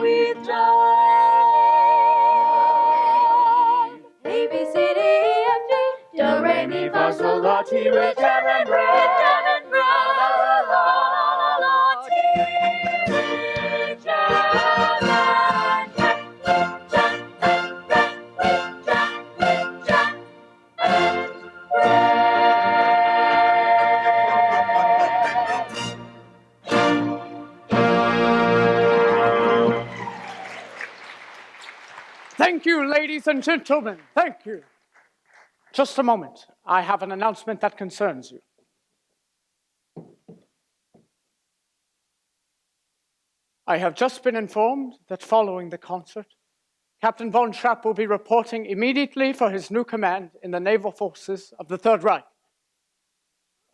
with joy. A, B, C, D, E, F, G, do, re, mi, fa, sol, la, ti, with jam and bread, jam and bread, la, la, la, ti, with jam and bread, jam and bread, with jam and bread. Thank you, ladies and gentlemen. Thank you. Just a moment. I have an announcement that concerns you. I have just been informed that following the concert, Captain Von Trapp will be reporting immediately for his new command in the naval forces of the Third Reich.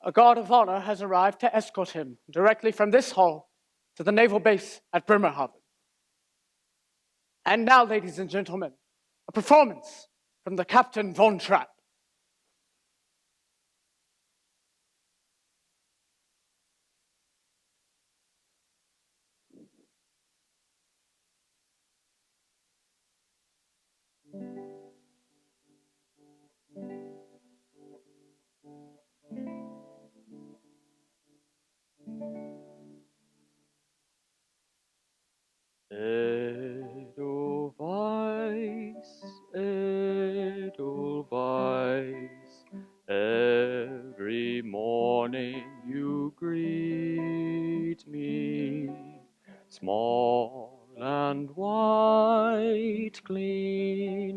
A guard of honor has arrived to escort him directly from this hall to the naval base at Bremerhaven. And now, ladies and gentlemen, a performance from the Captain Von Trapp. Edelweiss, Edelweiss,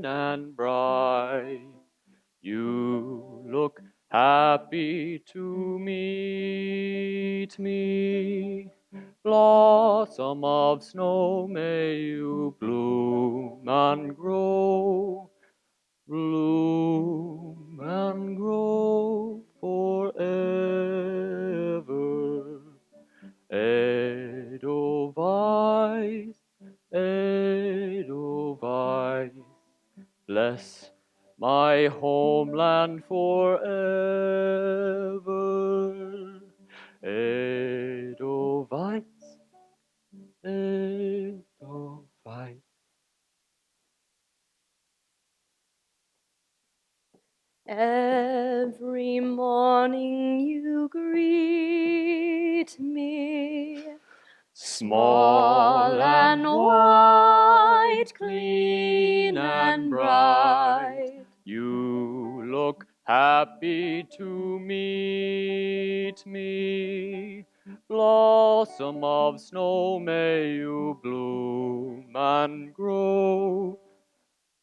clean and bright. You look happy to meet me. Blossom of snow, may you bloom and grow. Bloom and grow forever. Edelweiss, Edelweiss, bless my homeland forever. Edelweiss, Edelweiss. Every morning you greet me, small and white, clean and bright. You look happy to meet me. Blossom of snow, may you bloom and grow.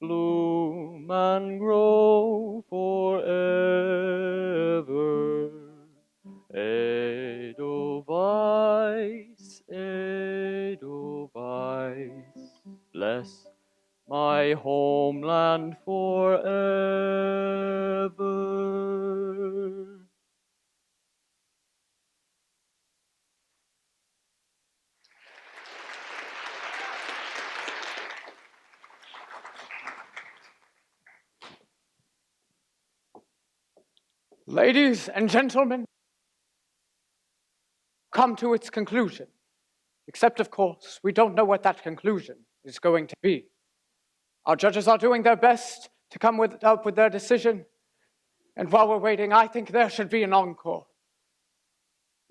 Bloom and grow forever. Edelweiss, Edelweiss, bless my homeland forever. Ladies and gentlemen, come to its conclusion. Except, of course, we don't know what that conclusion is going to be. Our judges are doing their best to come up with their decision, and while we're waiting, I think there should be an encore.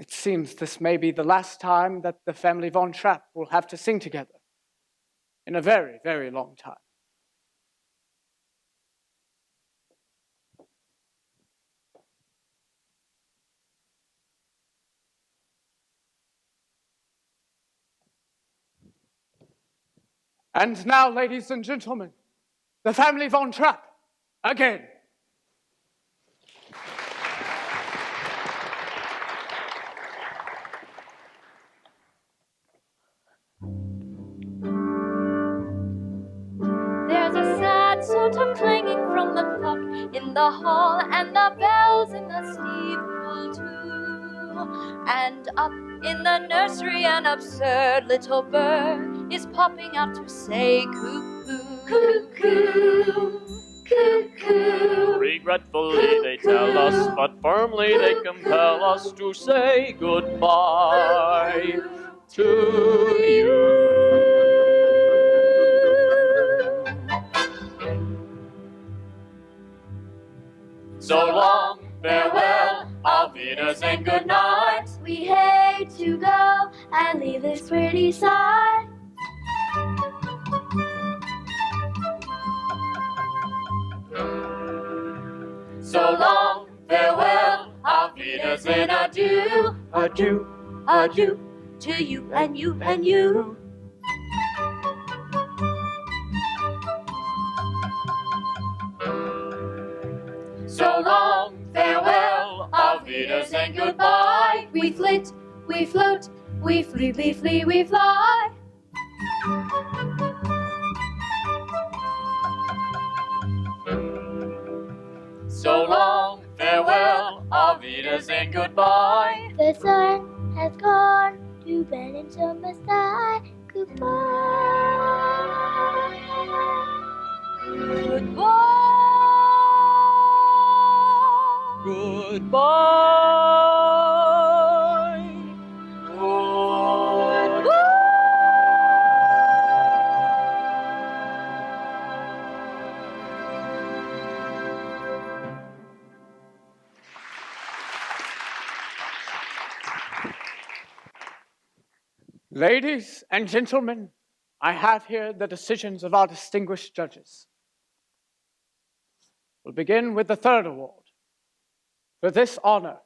It seems this may be the last time that the family Von Trapp will have to sing together in a very, very long time. And now, ladies and gentlemen, the family Von Trapp, again. There's a sad sort of clanging from the clock in the hall, and the bells in the steeple too. And up in the nursery, an absurd little bird is popping out to say cuckoo, cuckoo, cuckoo. Regretfully they tell us, but firmly they compel us to say goodbye to you. So long, farewell, auf Wiedersehen, good night. We hate to go and leave this pretty side. So long, farewell, auf Wiedersehen, adieu. Adieu, Adieu to you and you and you. So long, farewell, auf Wiedersehen, goodbye. We flit, we float, we flee, flee, flee, we fly. So long, farewell, auf Wiedersehen, goodbye. The sun has gone to bed into the sky. Goodbye. Goodbye. Goodbye. Goodbye. Ladies and gentlemen, I have here the decisions of our distinguished judges. We'll begin with the third award. For this honor,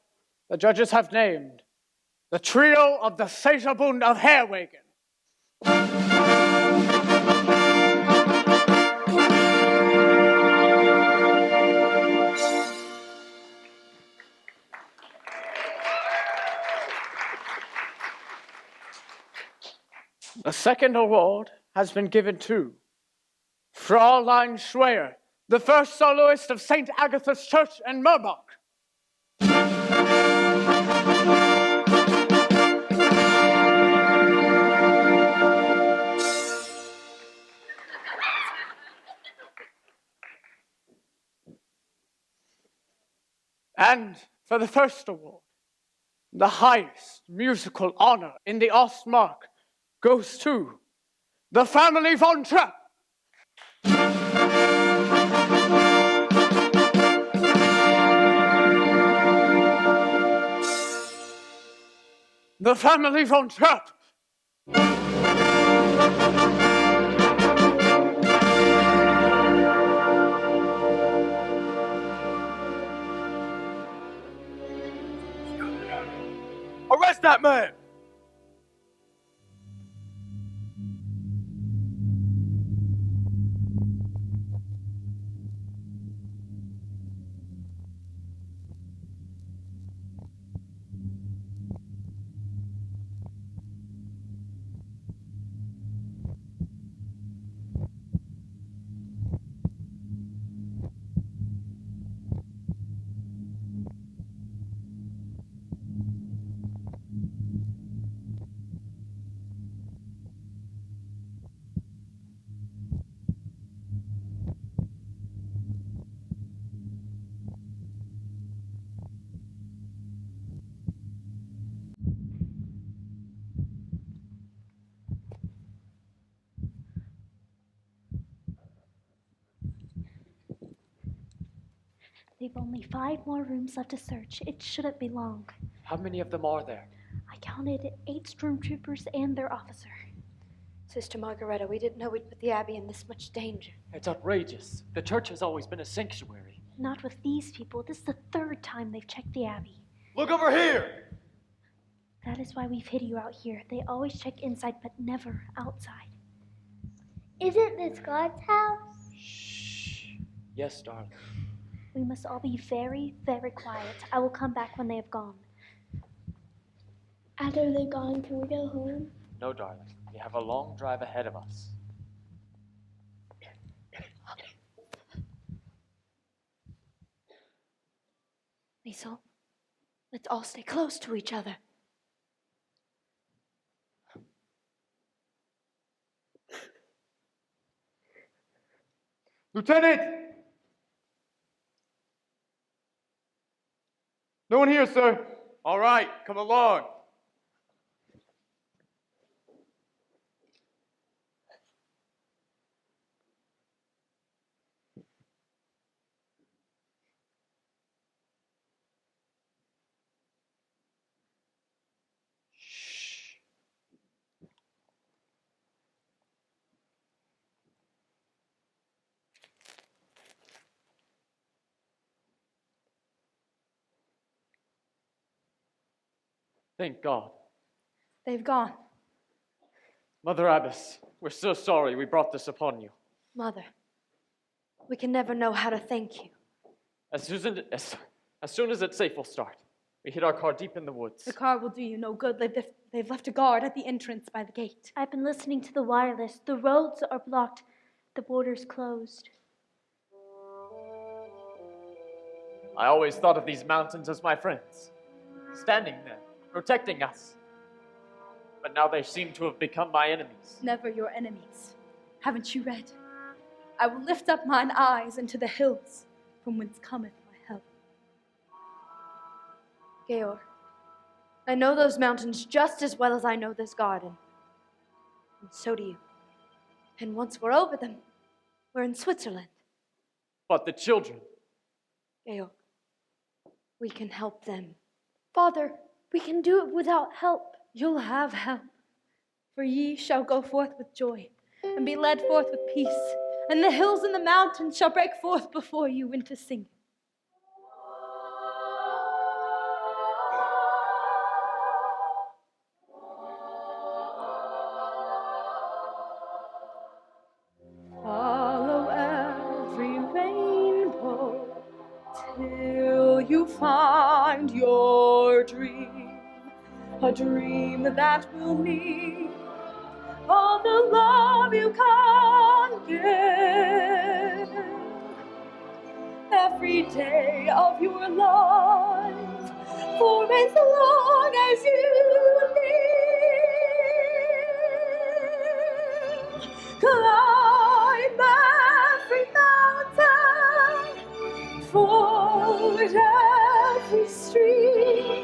the judges have named the trio of the Seiterbund of Herwegen. The second award has been given to Fraulein Schweyer, the first soloist of St. Agatha's Church in Murbach. And for the first award, the highest musical honor in the Ostmark goes to the family von Trapp. The family von Trapp. Arrest that man! They've only 5 more rooms left to search. It shouldn't be long. How many of them are there? I counted 8 stormtroopers and their officer. Sister Margareta, we didn't know we'd put the Abbey in this much danger. It's outrageous. The church has always been a sanctuary. Not with these people. This is the 3rd time they've checked the Abbey. Look over here! That is why we've hid you out here. They always check inside, but never outside. Isn't this God's house? Shh. Yes, darling. We must all be very, very quiet. I will come back when they have gone. After they're gone, can we go home? No, darling. We have a long drive ahead of us. Liesel, let's all stay close to each other. Lieutenant! No one here, sir. All right, come along. Thank God. They've gone. Mother Abbess, we're so sorry we brought this upon you. Mother, we can never know how to thank you. As soon as it's safe, we'll start. We hid our car deep in the woods. The car will do you no good. They've left a guard at the entrance by the gate. I've been listening to the wireless. The roads are blocked. The border's closed. I always thought of these mountains as my friends, standing there, protecting us. But now they seem to have become my enemies. Never your enemies. Haven't you read? I will lift up mine eyes into the hills, from whence cometh my help. Georg, I know those mountains just as well as I know this garden. And so do you. And once we're over them, we're in Switzerland. But the children. Georg, we can help them. Father, we can do it without help. You'll have help. For ye shall go forth with joy, and be led forth with peace. And the hills and the mountains shall break forth before you into singing. Follow every rainbow till you find your dream, a dream that will mean all the love you can give. Every day of your life, for as long as you live. Climb every mountain, ford every stream,